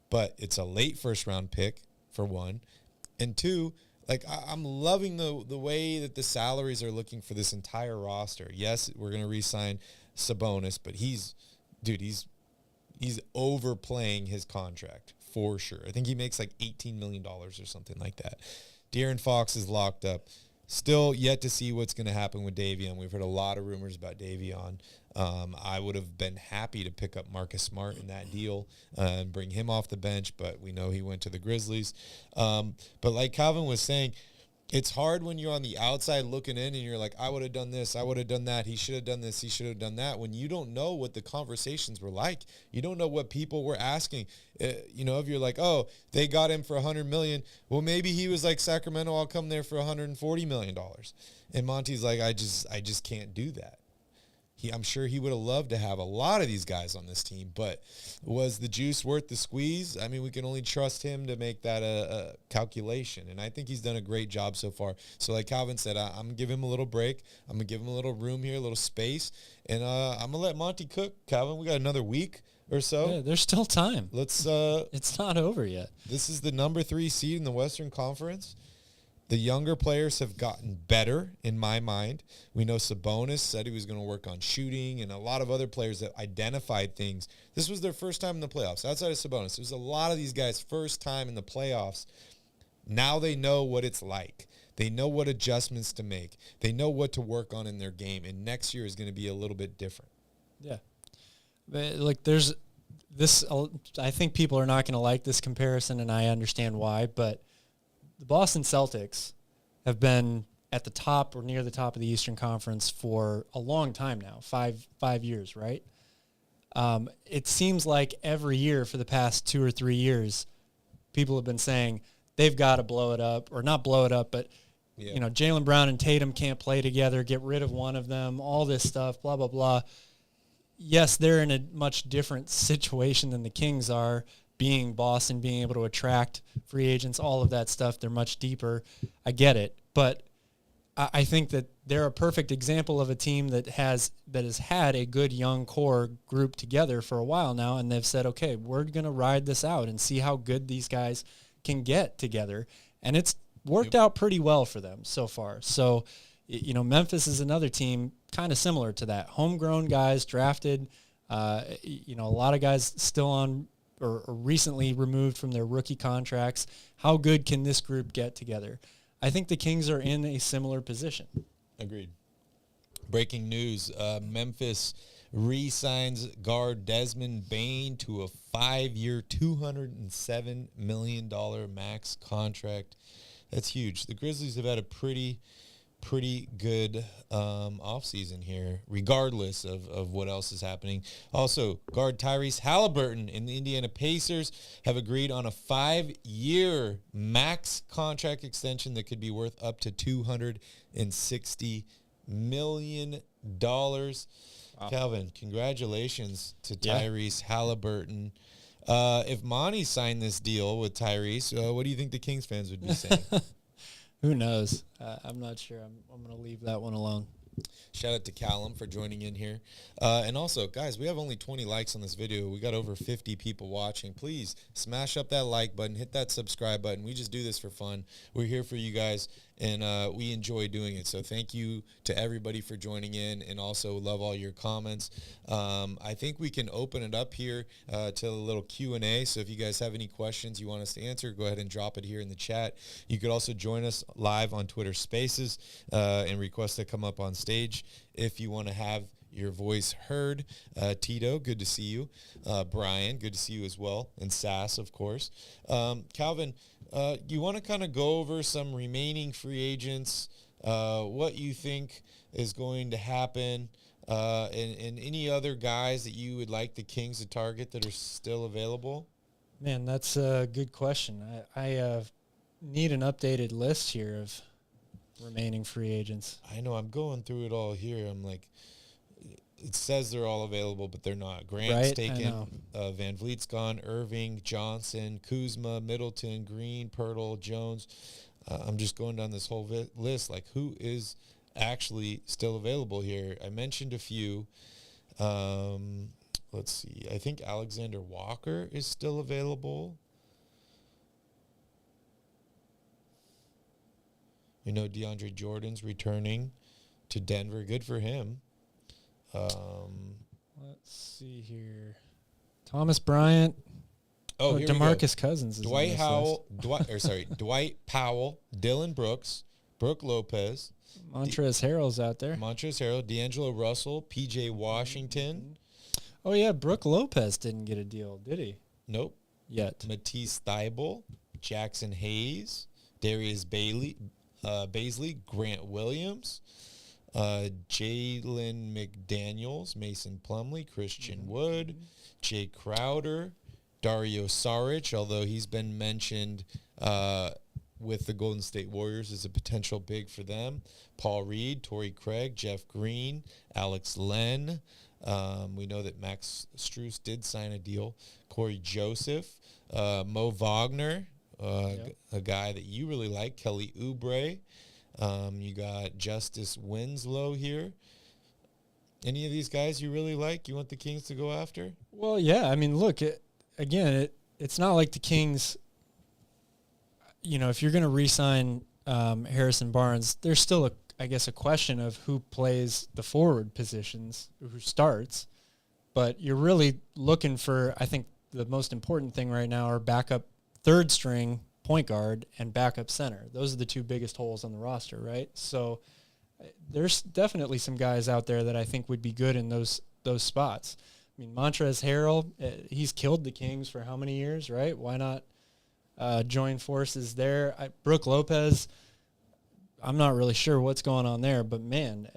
But it's a late first-round pick, for one. And two, I'm loving the way that the salaries are looking for this entire roster. Yes, we're going to re-sign Sabonis, but he's overplaying his contract for sure. I think he makes like $18 million or something like that. De'Aaron Fox is locked up. Still yet to see what's going to happen with Davion. We've heard a lot of rumors about Davion. I would have been happy to pick up Marcus Smart in that deal and bring him off the bench, but we know he went to the Grizzlies. But like Calvin was saying, it's hard when you're on the outside looking in and you're like, I would have done this, I would have done that, he should have done this, he should have done that, when you don't know what the conversations were like. You don't know what people were asking. If you're like, oh, they got him for $100 million, well, maybe he was like, Sacramento, I'll come there for $140 million. And Monty's like, I just can't do that. I'm sure he would have loved to have a lot of these guys on this team, but was the juice worth the squeeze? We can only trust him to make that a calculation, and I think he's done a great job so far. So like Calvin said, I'm going to give him a little break. I'm going to give him a little room here, a little space, and I'm going to let Monty cook. Calvin, we got another week or so. Yeah, there's still time. Let's. It's not over yet. This is the number 3 seed in the Western Conference. The younger players have gotten better, in my mind. We know Sabonis said he was going to work on shooting, and a lot of other players that identified things. This was their first time in the playoffs. Outside of Sabonis, it was a lot of these guys' first time in the playoffs. Now they know what it's like. They know what adjustments to make. They know what to work on in their game, and next year is going to be a little bit different. Yeah. There's this. I think people are not going to like this comparison, and I understand why, but the Boston Celtics have been at the top or near the top of the Eastern Conference for a long time now, five years, right? It seems like every year for the past 2 or 3 years, people have been saying they've got to blow it up, or not blow it up, but you know, Jaylen Brown and Tatum can't play together, get rid of one of them, all this stuff, blah, blah, blah. Yes, they're in a much different situation than the Kings are, being Boston, being able to attract free agents, all of that stuff. They're much deeper. I get it. But I think that they're a perfect example of a team that has had a good young core group together for a while now, and they've said, okay, we're going to ride this out and see how good these guys can get together. And it's worked out pretty well for them so far. So, you know, Memphis is another team kind of similar to that. Homegrown guys drafted, you know, a lot of guys still on or recently removed from their rookie contracts. How good can this group get together? I think the Kings are in a similar position. Agreed. Breaking news, Memphis re-signs guard Desmond Bane to a 5-year, $207 million max contract. That's huge. The Grizzlies have had a pretty good offseason here, regardless of what else is happening. Also, guard Tyrese Halliburton and the Indiana Pacers have agreed on a 5-year max contract extension that could be worth up to $260 million. Wow. Calvin, congratulations to Tyrese Halliburton. If Monty signed this deal with Tyrese, what do you think the Kings fans would be saying? Who knows? I'm not sure. I'm going to leave that one alone. Shout out to Callum for joining in here. And also, guys, we have only 20 likes on this video. We got over 50 people watching. Please smash up that like button. Hit that subscribe button. We just do this for fun. We're here for you guys, and we enjoy doing it. So thank you to everybody for joining in, and also love all your comments. I think we can open it up here to a little Q&A. So if you guys have any questions you want us to answer, go ahead and drop it here in the chat. You could also join us live on Twitter Spaces and request to come up on stage if you want to have your voice heard. Tito, good to see you. Brian, good to see you as well. And Sass, of course. Calvin, you want to kind of go over some remaining free agents, what you think is going to happen, and any other guys that you would like the Kings to target that are still available? Man, that's a good question. I need an updated list here of remaining free agents. I know. I'm going through it all here. I'm like, it says they're all available, but they're not. Grant's taken, Van Vliet's gone, Irving, Johnson, Kuzma, Middleton, Green, Pirtle, Jones. I'm just going down this whole list. Like, who is actually still available here? I mentioned a few. Let's see. I think Alexander Walker is still available. You know, DeAndre Jordan's returning to Denver. Good for him. Let's see here. Thomas Bryant. Oh, here DeMarcus Cousins is Dwight Powell, Dylan Brooks, Brooke Lopez. Montrezl Harrell's out there. Montrezl Harrell, D'Angelo Russell, P.J. Washington. Oh, yeah, Brooke Lopez didn't get a deal, did he? Nope. Yet. Matisse Thybulle, Jackson Hayes, Darius Baisley, Grant Williams, Jalen McDaniels, Mason Plumlee, Christian Wood, Jay Crowder, Dario Saric, although he's been mentioned with the Golden State Warriors as a potential big for them, Paul Reed, Torrey Craig, Jeff Green, Alex Len. We know that Max Strus did sign a deal. Corey Joseph, Mo Wagner, a guy that you really like, Kelly Oubre. You got Justice Winslow here. Any of these guys you really like, you want the Kings to go after? Well, yeah. I mean, look, it's not like the Kings, you know, if you're going to re-sign Harrison Barnes, there's still, I guess, a question of who plays the forward positions, who starts. But you're really looking for, I think, the most important thing right now are backup third string point guard and backup center. Those are the two biggest holes on the roster, right? So there's definitely some guys out there that I think would be good in those spots. I mean, Montrezl Harrell, he's killed the Kings for how many years, right? Why not join forces there? Brooke Lopez, I'm not really sure what's going on there, but man,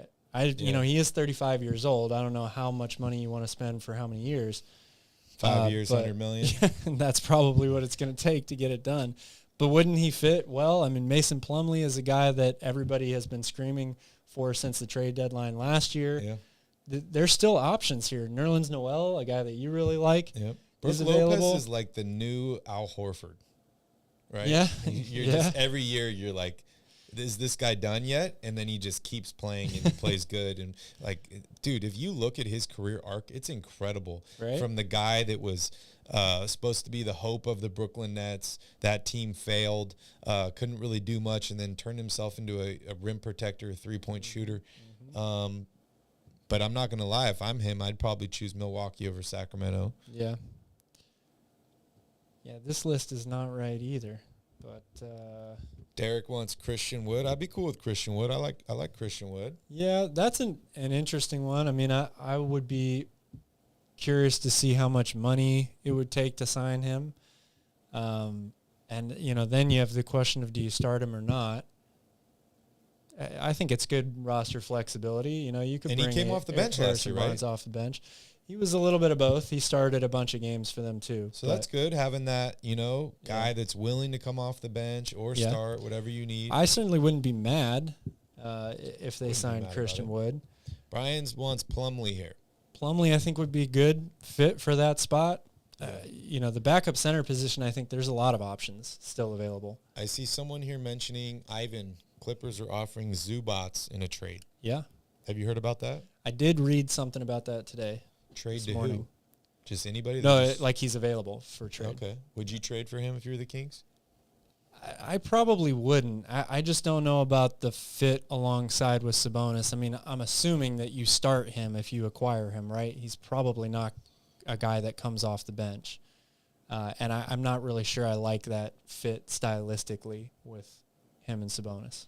you know, he is 35 years old. I don't know how much money you want to spend for how many years. 5 years, but 100 million. that's probably what it's going to take to get it done. But wouldn't he fit well? I mean, Mason Plumlee is a guy that everybody has been screaming for since the trade deadline last year. Yeah. There's still options here. Nerlens Noel, a guy that you really like, Yep. is Brook available. Lopez is like the new Al Horford, right? Yeah. You're Yeah. just every year you're like, is this guy done yet? And then he just keeps playing and he plays good. And like, dude, if you look at his career arc, it's incredible. Right. From the guy that was supposed to be the hope of the Brooklyn Nets, that team failed, couldn't really do much, and then turned himself into a rim protector, 3-point shooter. But I'm not going to lie, if I'm him, I'd probably choose Milwaukee over Sacramento. Yeah. Yeah, this list is not right either. But Derek wants Christian Wood. I'd be cool with Christian Wood. I like Christian Wood. yeah, that's an interesting one. I mean, I would be curious to see how much money it would take to sign him. And, you know, then you have the question of, do you start him or not? I think it's good roster flexibility. You know, you could And he bring came off the bench last year, right? Barnes off the bench. He was a little bit of both. He started a bunch of games for them too. So that's good, having that, you know, guy that's willing to come off the bench or Yeah. start, whatever you need. I certainly wouldn't be mad if they Wouldn't be signed mad Christian about Wood. Brian's wants Plumlee here. Plumlee, I think, would be a good fit for that spot. You know, the backup center position, I think there's a lot of options still available. I see someone here mentioning Ivan. Clippers are offering Zubats in a trade. Yeah. Have you heard about that? I did read something about that today. Trade This to morning. who? Just anybody? No, that just- like he's available for trade. Okay. Would you trade for him if you were the Kings? I probably wouldn't. I just don't know about the fit alongside with Sabonis. I mean, I'm assuming that you start him if you acquire him, right? He's probably not a guy that comes off the bench. And I'm not really sure I like that fit stylistically with him and Sabonis.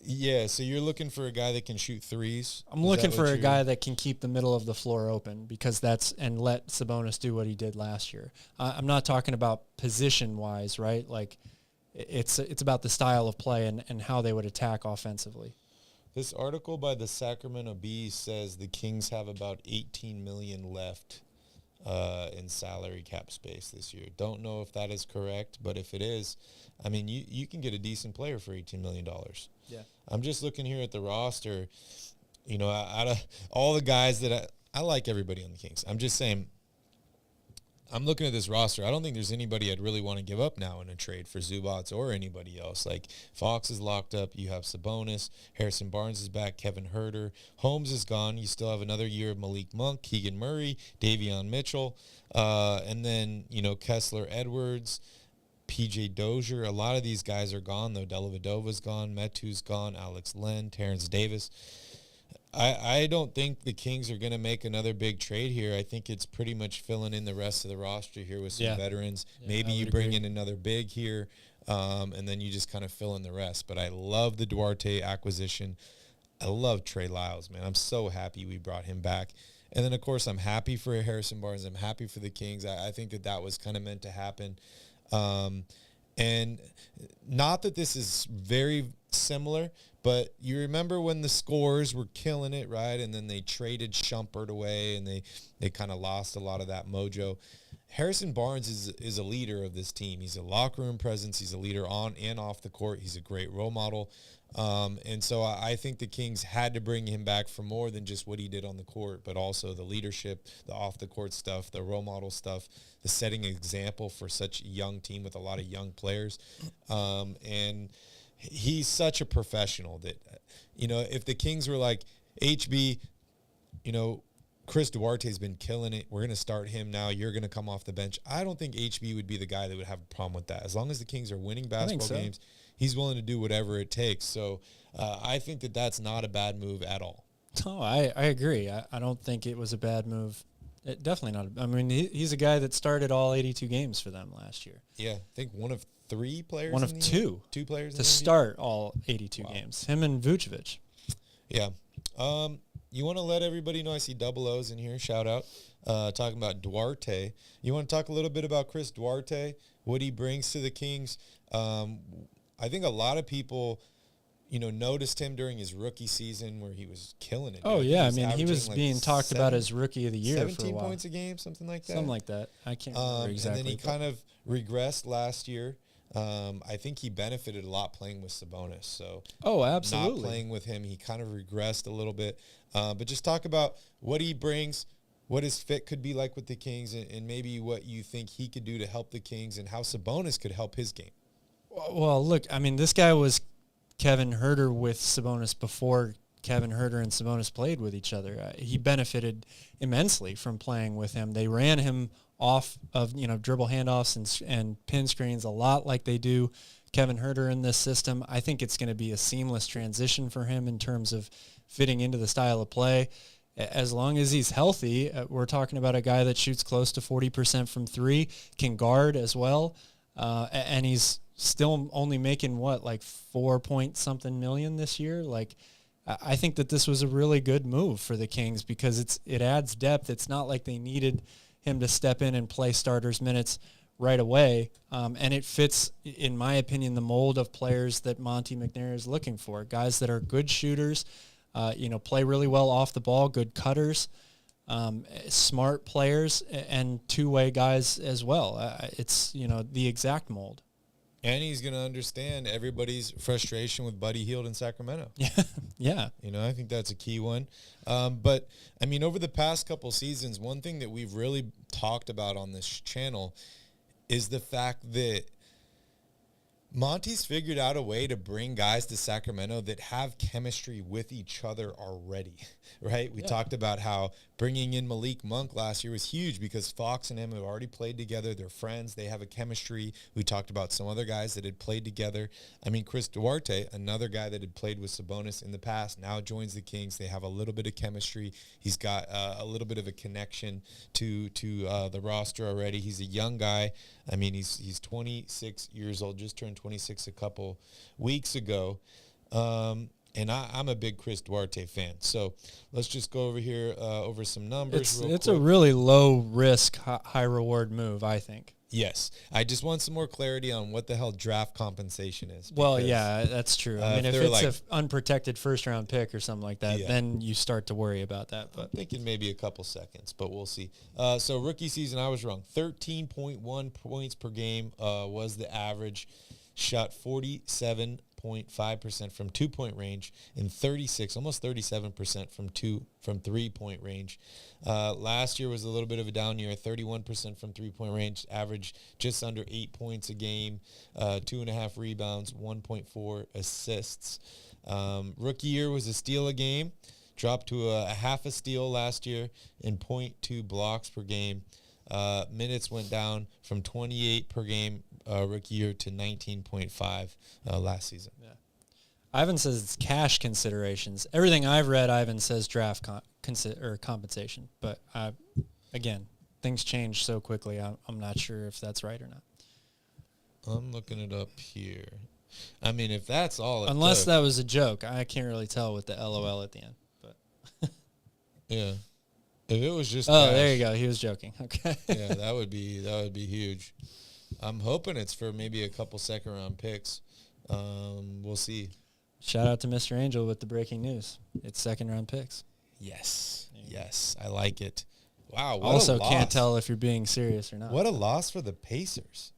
Yeah, so you're looking for a guy that can shoot threes? I'm looking for a guy that can keep the middle of the floor open because and let Sabonis do what he did last year. I'm not talking about position-wise, right? Like, it's about the style of play and how they would attack offensively. This article by the Sacramento Bee says the Kings have about $18 million left in salary cap space this year. Don't know if that is correct, but if it is, I mean, you can get a decent player for $18 million. Yeah. I'm just looking here at the roster. You know, out of all the guys that I like everybody on the Kings. I'm just saying, I'm looking at this roster. I don't think there's anybody I'd really want to give up now in a trade for Zubats or anybody else. Like, Fox is locked up. You have Sabonis. Harrison Barnes is back. Kevin Huerter. Holmes is gone. You still have another year of Malik Monk, Keegan Murray, Davion Mitchell, and then, you know, Kessler Edwards, PJ Dozier. A lot of these guys are gone, though. Dellavedova's gone. Metu's gone. Alex Len, Terrence Davis. I don't think the Kings are going to make another big trade here. I think it's pretty much filling in the rest of the roster here with some veterans. Yeah, Maybe I you would bring agree. in another big here, and then you just kind of fill in the rest. But I love the Duarte acquisition. I love Trey Lyles, man. I'm so happy we brought him back. And then, of course, I'm happy for Harrison Barnes. I'm happy for the Kings. I think that was kind of meant to happen. And not that this is very similar, but you remember when the Scores were killing it, right? And then they traded Shumpert away, and they kind of lost a lot of that mojo. Harrison Barnes is a leader of this team. He's a locker room presence. He's a leader on and off the court. He's a great role model. And so I think the Kings had to bring him back for more than just what he did on the court, but also the leadership, the off-the-court stuff, the role model stuff, the setting an example for such a young team with a lot of young players. And he's such a professional that, you know, if the Kings were like, HB, you know, Chris Duarte's been killing it. We're going to start him now. You're going to come off the bench. I don't think HB would be the guy that would have a problem with that. As long as the Kings are winning basketball games, he's willing to do whatever it takes. So I think that's not a bad move at all. No, I agree. I don't think it was a bad move. Definitely not. I mean, he's a guy that started all 82 games for them last year. Yeah, I think one of three players. One of two. Two players To start all 82 games. Him and Vucevic. Yeah. You want to let everybody know, I see double O's in here, shout out, talking about Duarte. You want to talk a little bit about Chris Duarte, what he brings to the Kings? I think a lot of people noticed him during his rookie season where he was killing it. Oh, dude. yeah. I was mean, he was averaging, like, being talked about as Rookie of the Year for a 17 while. points a game, something like that. Something like that. I can't remember exactly. And then he kind of regressed last year. I think he benefited a lot playing with Sabonis. So absolutely. Not playing with him, he kind of regressed a little bit. But just talk about what he brings, what his fit could be like with the Kings, and maybe what you think he could do to help the Kings and how Sabonis could help his game. Well, look, I mean, this guy was Kevin Huerter with Sabonis before Kevin Huerter and Sabonis played with each other. He benefited immensely from playing with him. They ran him off of, dribble handoffs and pin screens a lot like they do Kevin Huerter in this system. I think it's going to be a seamless transition for him in terms of fitting into the style of play. As long as he's healthy, we're talking about a guy that shoots close to 40% from three, can guard as well, and he's still only making like 4-point-something million this year. Like, I think that this was a really good move for the Kings because it adds depth. It's not like they needed him to step in and play starters minutes right away, and it fits, in my opinion, the mold of players that Monty McNair is looking for. Guys that are good shooters, play really well off the ball, good cutters, smart players, and two-way guys as well. It's the exact mold. And he's going to understand everybody's frustration with Buddy Hield in Sacramento. Yeah. I think that's a key one. But, I mean, over the past couple seasons, one thing that we've really talked about on this channel is the fact that Monty's figured out a way to bring guys to Sacramento that have chemistry with each other already, right? We talked about how bringing in Malik Monk last year was huge because Fox and him have already played together. They're friends. They have a chemistry. We talked about some other guys that had played together. I mean, Chris Duarte, another guy that had played with Sabonis in the past, now joins the Kings. They have a little bit of chemistry. He's got a little bit of a connection to the roster already. He's a young guy. I mean, he's 26 years old, just turned 26 a couple weeks ago. And I'm a big Chris Duarte fan. So let's just go over here over some numbers. It's a really low risk, high reward move, I think. Yes. I just want some more clarity on what the hell draft compensation is. Well, yeah, that's true. I mean, if it's an unprotected first-round pick or something like that, then you start to worry about that. But I'm thinking maybe a couple seconds, but we'll see. So rookie season, I was wrong. 13.1 points per game was the average. Shot 47.5% from 2-point range and almost 37% from 3-point range. Last year was a little bit of a down year, 31% from 3-point range, average just under 8 points a game, 2.5 rebounds, 1.4 assists. Rookie year was a steal a game, dropped to a half a steal last year and 0.2 blocks per game. Minutes went down from 28 per game rookie year to 19.5 last season. Yeah. Ivan says it's cash considerations. Everything I've read, Ivan says draft compensation. But, again, things change so quickly, I'm not sure if that's right or not. I'm looking it up here. I mean, if that's all it Unless took, that was a joke. I can't really tell with the LOL at the end. But yeah. If it was just cash, cash, there you go. He was joking. Okay. Yeah, that would be huge. I'm hoping it's for maybe a couple second-round picks. We'll see. Shout out to Mr. Angel with the breaking news. It's second-round picks. Yes. Yes, I like it. Wow, what also, a loss. can't tell if you're being serious or not. What a loss for the Pacers.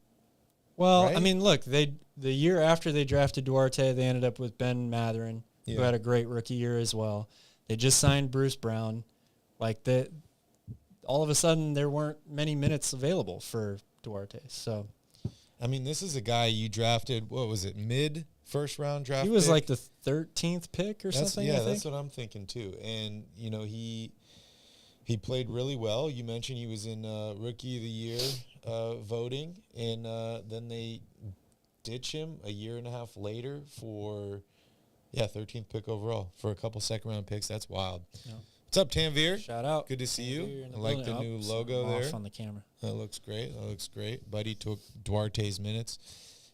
Well, right? I mean, look, the year after they drafted Duarte, they ended up with Ben Mathurin, who had a great rookie year as well. They just signed Bruce Brown. Like, all of a sudden, there weren't many minutes available for Duarte. So, I mean, this is a guy you drafted, what was it, mid-first-round draft he was pick? like the 13th pick or something, I think. That's what I'm thinking, too. And, he played really well. You mentioned he was in Rookie of the Year voting, and then they ditch him a year and a half later for, 13th pick overall for a couple second-round picks. That's wild. Yeah. What's up, Tanvir? Shout out. Good to see you. I like the new logo there. On the camera. That looks great. Buddy took Duarte's minutes.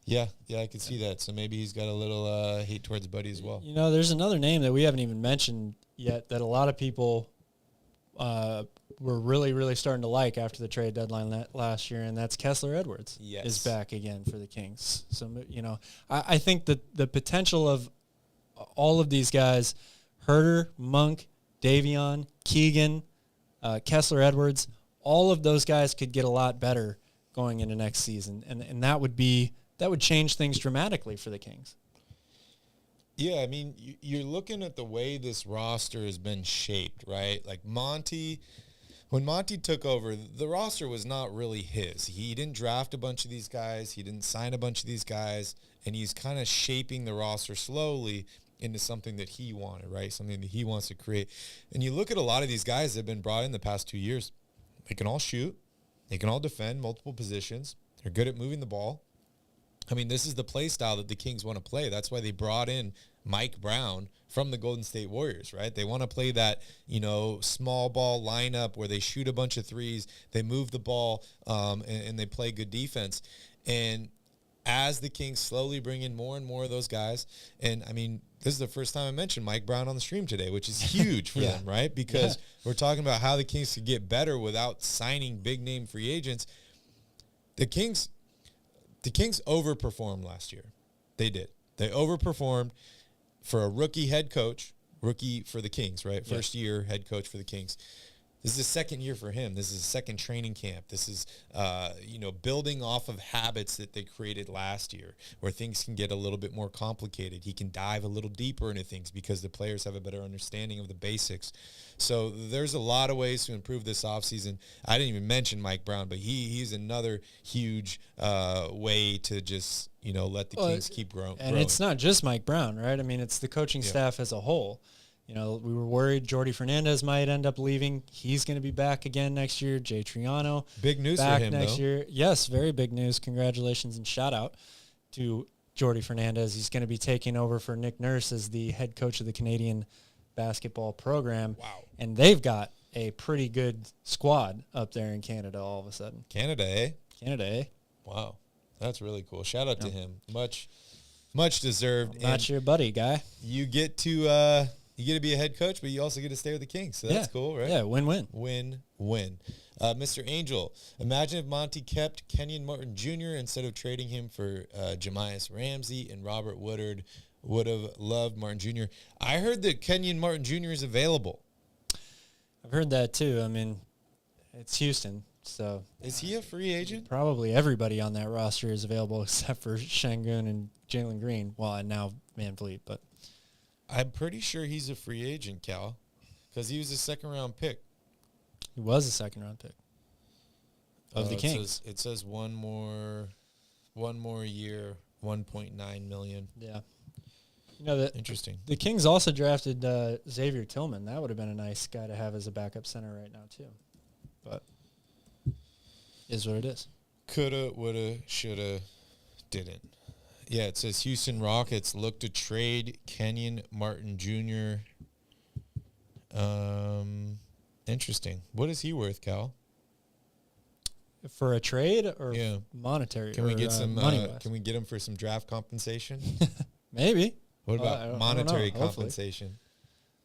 Yeah, I could see that. So maybe he's got a little hate towards Buddy as well. There's another name that we haven't even mentioned yet that a lot of people were really, really starting to like after the trade deadline last year, and that's Kessler Edwards is back again for the Kings. So, I think that the potential of all of these guys, Herter, Monk, Davion, Keegan, Kessler Edwards, all of those guys could get a lot better going into next season. And that would change things dramatically for the Kings. Yeah, I mean, you're looking at the way this roster has been shaped, right? Like when Monty took over, the roster was not really his. He didn't draft a bunch of these guys. He didn't sign a bunch of these guys. And he's kind of shaping the roster slowly into something that he wanted, right? Something that he wants to create. And you look at a lot of these guys that have been brought in the past 2 years. They can all shoot. They can all defend multiple positions. They're good at moving the ball. I mean, this is the play style that the Kings want to play. That's why they brought in Mike Brown from the Golden State Warriors, right? They want to play that, small ball lineup where they shoot a bunch of threes, they move the ball, and they play good defense. And as the Kings slowly bring in more and more of those guys, and, I mean, this is the first time I mentioned Mike Brown on the stream today, which is huge for them, right? Because we're talking about how the Kings could get better without signing big-name free agents. The Kings overperformed last year. They did. They overperformed for a rookie head coach, rookie for the Kings, right? First year head coach for the Kings. This is the second year for him. This is a second training camp. This is, building off of habits that they created last year where things can get a little bit more complicated. He can dive a little deeper into things because the players have a better understanding of the basics. So there's a lot of ways to improve this offseason. I didn't even mention Mike Brown, but he's another huge way to just, let the Kings keep growing. And it's not just Mike Brown, right? I mean, it's the coaching staff as a whole. We were worried Jordy Fernandez might end up leaving. He's going to be back again next year. Jay Triano. Big news back for him, next though. year. Yes, very big news. Congratulations and shout out to Jordy Fernandez. He's going to be taking over for Nick Nurse as the head coach of the Canadian basketball program. Wow. And they've got a pretty good squad up there in Canada all of a sudden. Canada, eh? Canada, eh? Wow. That's really cool. Shout out to him. Much deserved. Not your buddy, guy. You get to be a head coach, but you also get to stay with the Kings. So that's cool, right? Yeah, win-win. Win-win. Mr. Angel, imagine if Monty kept Kenyon Martin Jr. instead of trading him for Jamias Ramsey and Robert Woodard. Would have loved Martin Jr. I heard that Kenyon Martin Jr. is available. I've heard that too. I mean, it's Houston, so. Is he a free agent? Probably everybody on that roster is available except for Şengün and Jalen Green. Well, and now Van Vliet, but. I'm pretty sure he's a free agent, Cal, because he was a second-round pick. He was a second-round pick of the Kings. It says one more year, $1.9 million. Yeah. Interesting. The Kings also drafted Xavier Tillman. That would have been a nice guy to have as a backup center right now, too. But is what it is. Coulda, woulda, shoulda, didn't. Yeah, it says Houston Rockets look to trade Kenyon Martin Jr. Interesting. What is he worth, Cal? For a trade or monetary? Can we get some? Money-wise? Can we get him for some draft compensation? Maybe. What about monetary Hopefully. compensation?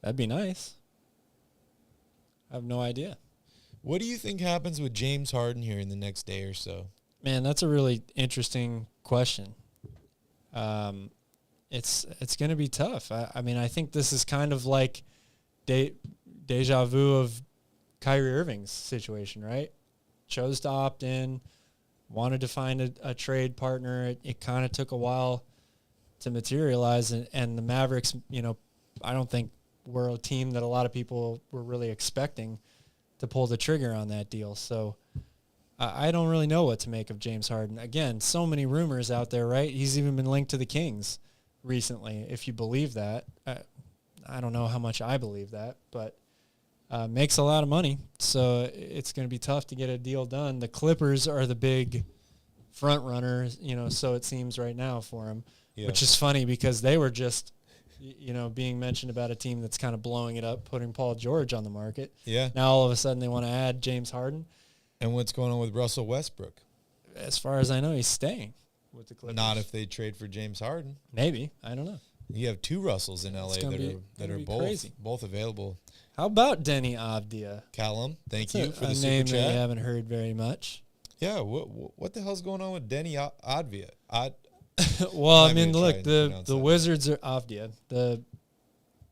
That'd be nice. I have no idea. What do you think happens with James Harden here in the next day or so? Man, that's a really interesting question. It's going to be tough. I mean, I think this is kind of like deja vu of Kyrie Irving's situation, right? Chose to opt in, wanted to find a trade partner. It kind of took a while to materialize, and the Mavericks, I don't think were a team that a lot of people were really expecting to pull the trigger on that deal. So I don't really know what to make of James Harden. Again, so many rumors out there, right? He's even been linked to the Kings recently, if you believe that. I don't know how much I believe that, but makes a lot of money, so it's going to be tough to get a deal done. The Clippers are the big front runners, so it seems right now for him, which is funny because they were just, being mentioned about a team that's kind of blowing it up, putting Paul George on the market. Yeah. Now all of a sudden they want to add James Harden. And what's going on with Russell Westbrook? As far as I know, he's staying with the Clippers. Not if they trade for James Harden. Maybe. I don't know. You have two Russells in LA that are both available. How about Denny Avdia? Callum, thank you for the a super name chat. that you haven't heard very much. Yeah, what the hell's going on with Denny Avdia? Well, I I'm mean, gonna look, try and pronounce the that. Wizards are Avdia.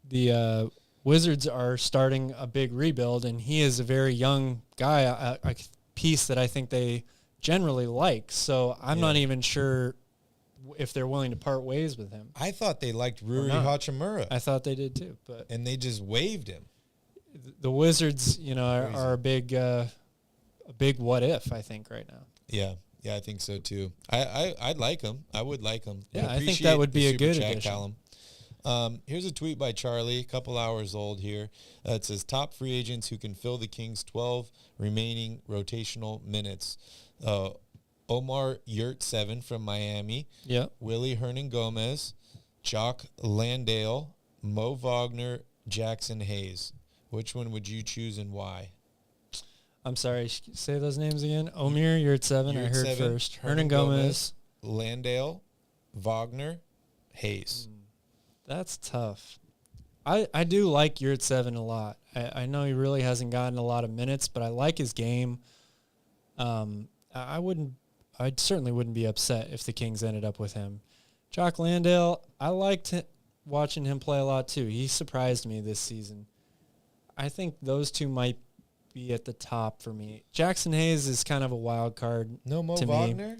The Wizards are starting a big rebuild, and he is a very young guy, a piece that I think they generally like. So I'm Yeah. not even sure if they're willing to part ways with him. I thought they liked Ruri not. Hachimura, I thought they did too, but and they just waived him. the Wizards, Crazy. are a big what if, I think, right now. Yeah, I think so too. I'd like him. I would like him. Yeah, I think Appreciate that would the be a super good chat, addition. Callum. Here's a tweet by Charlie, a couple hours old here. It says, top free agents who can fill the Kings' 12 remaining rotational minutes. Omar Yurtseven from Miami. Yeah. Willie Hernan-Gomez. Jock Landale. Mo Wagner. Jackson Hayes. Which one would you choose and why? I'm sorry, say those names again. Omir, you're at 7. I heard Yurtseven, first. Hernan Gomez. Landale. Wagner. Hayes. That's tough. I do like Yurt 7 a lot. I know he really hasn't gotten a lot of minutes, but I like his game. I certainly wouldn't be upset if the Kings ended up with him. Jock Landale, I liked watching him play a lot too. He surprised me this season. I think those two might be at the top for me. Jackson Hayes is kind of a wild card. No Mo to me. Wagner?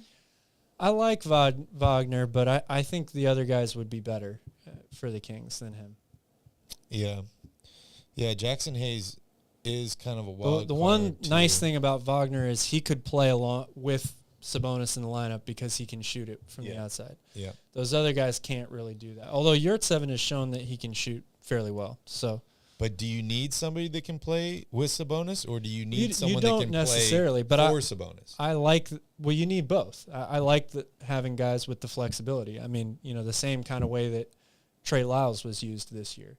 I like Wagner, but I think the other guys would be better for the Kings than him. Yeah, Jackson Hayes is kind of a wild The card one too. nice thing about Wagner is he could play along with Sabonis in the lineup because he can shoot it from the outside. Yeah. Those other guys can't really do that. Although Yurt 7 has shown that he can shoot fairly well. So But do you need somebody that can play with Sabonis, or do you need You someone don't that can necessarily, play but for Sabonis? I like, you need both. I like having guys with the flexibility. I mean, the same kind of way that Trey Lyles was used this year.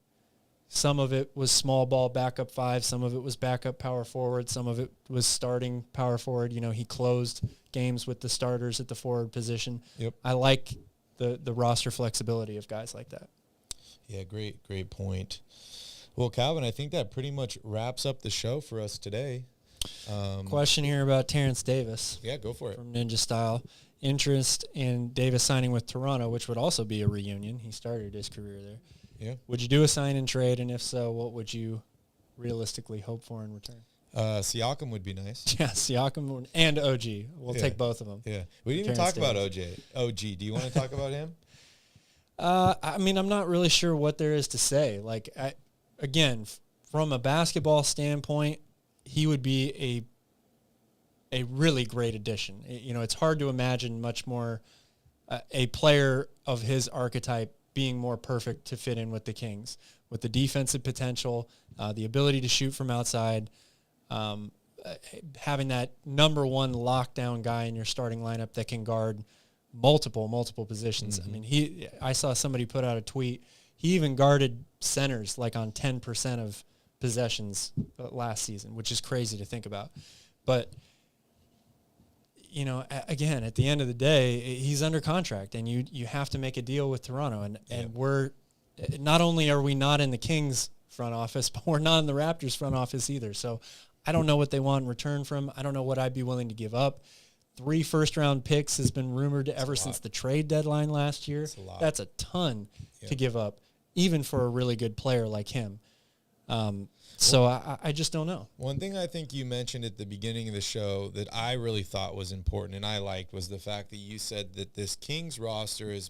Some of it was small ball backup 5. Some of it was backup power forward. Some of it was starting power forward. He closed games with the starters at the forward position. Yep. I like the roster flexibility of guys like that. Yeah, great point. Well, Calvin, I think that pretty much wraps up the show for us today. Question here about Terrence Davis. Yeah, go for it. From Ninja Style. Interest in Davis signing with Toronto, which would also be a reunion. He started his career there. Yeah. Would you do a sign and trade, and if so, what would you realistically hope for in return? Siakam would be nice. Yeah, Siakam and OG. We'll Yeah. take both of them. Yeah. We didn't even Terrence talk about Davis. OG. Do you want to talk about him? I mean, I'm not really sure what there is to say. Like, again, from a basketball standpoint, he would be a really great addition. It's hard to imagine much more a player of his archetype being more perfect to fit in with the Kings, with the defensive potential, the ability to shoot from outside, having that number one lockdown guy in your starting lineup that can guard multiple positions. Mm-hmm. I mean, I saw somebody put out a tweet. He even guarded centers like on 10% of possessions last season, which is crazy to think about. But again, at the end of the day, he's under contract, and you have to make a deal with Toronto. And we're not only are we not in the Kings front office, but we're not in the Raptors front office either. So I don't know what they want in return from. I don't know what I'd be willing to give up. 3 first-round picks has been rumored ever since the trade deadline last year. That's a ton to give up, even for a really good player like him. So I just don't know. One thing I think you mentioned at the beginning of the show that I really thought was important and I liked was the fact that you said that this Kings roster is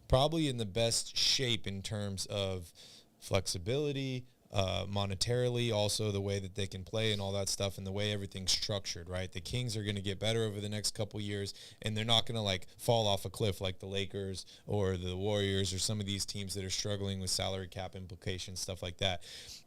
probably in the best shape in terms of flexibility, monetarily, also the way that they can play and all that stuff and the way everything's structured, right? The Kings are going to get better over the next couple years, and they're not going to like fall off a cliff like the Lakers or the Warriors or some of these teams that are struggling with salary cap implications, stuff like that.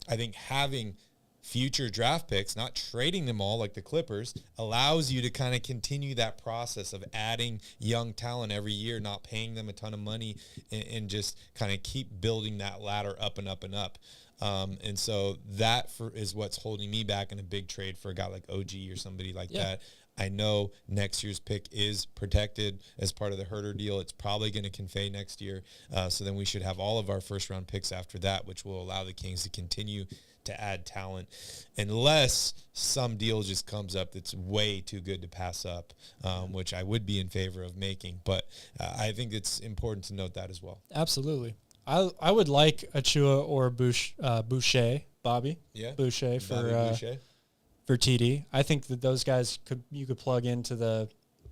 I think having future draft picks, not trading them all like the Clippers, allows you to kind of continue that process of adding young talent every year, not paying them a ton of money, and just kind of keep building that ladder up and up and up. And so that is what's holding me back in a big trade for a guy like OG or somebody like that. I know next year's pick is protected as part of the Herder deal. It's probably going to convey next year. So then we should have all of our first-round picks after that, which will allow the Kings to continue to add talent, unless some deal just comes up that's way too good to pass up, which I would be in favor of making. But I think it's important to note that as well. Absolutely. I would like Achua or Boucher, Bobby. Yeah. Boucher Boucher. for TD. I think that those guys you could plug into the.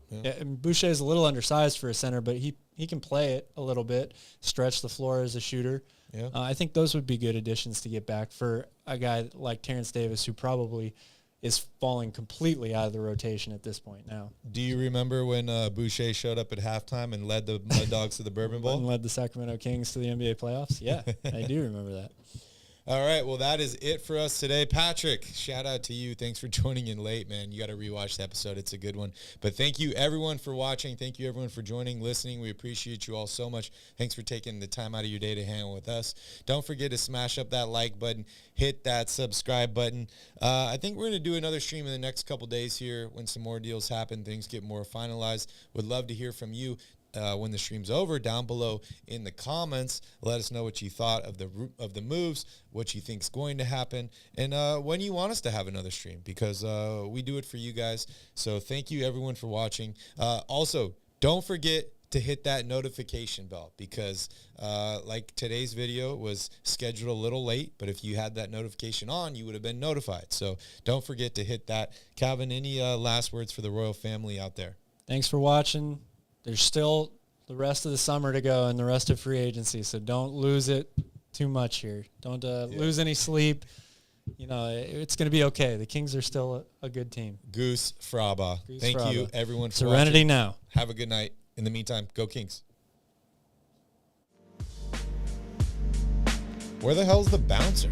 Yeah. Boucher is a little undersized for a center, but he can play it a little bit, stretch the floor as a shooter. Yeah. I think those would be good additions to get back for a guy like Terrence Davis, who probably is falling completely out of the rotation at this point now. Do you remember when Boucher showed up at halftime and led the Mud Dogs to the Bourbon Bowl? And led the Sacramento Kings to the NBA playoffs? Yeah, I do remember that. All right, well, that is it for us today. Patrick, shout out to you. Thanks for joining in late, man. You got to rewatch the episode. It's a good one. But thank you, everyone, for watching. Thank you, everyone, for joining, listening. We appreciate you all so much. Thanks for taking the time out of your day to hang out with us. Don't forget to smash up that like button, hit that subscribe button. I think we're going to do another stream in the next couple days here when some more deals happen, things get more finalized. Would love to hear from you. When the stream's over, down below in the comments, let us know what you thought of the moves, what you think's going to happen, and when you want us to have another stream, because we do it for you guys. So thank you, everyone, for watching. Also, don't forget to hit that notification bell, because like today's video was scheduled a little late, but if you had that notification on, you would have been notified. So don't forget to hit that. Calvin, any last words for the Royal family out there? Thanks for watching. There's still the rest of the summer to go and the rest of free agency, so don't lose it too much here. Don't lose any sleep. You know, it's going to be okay. The Kings are still a good team. Goose Fraba. Thank you, everyone, for Serenity watching. now. Have a good night. In the meantime, go Kings. Where the hell's the bouncer?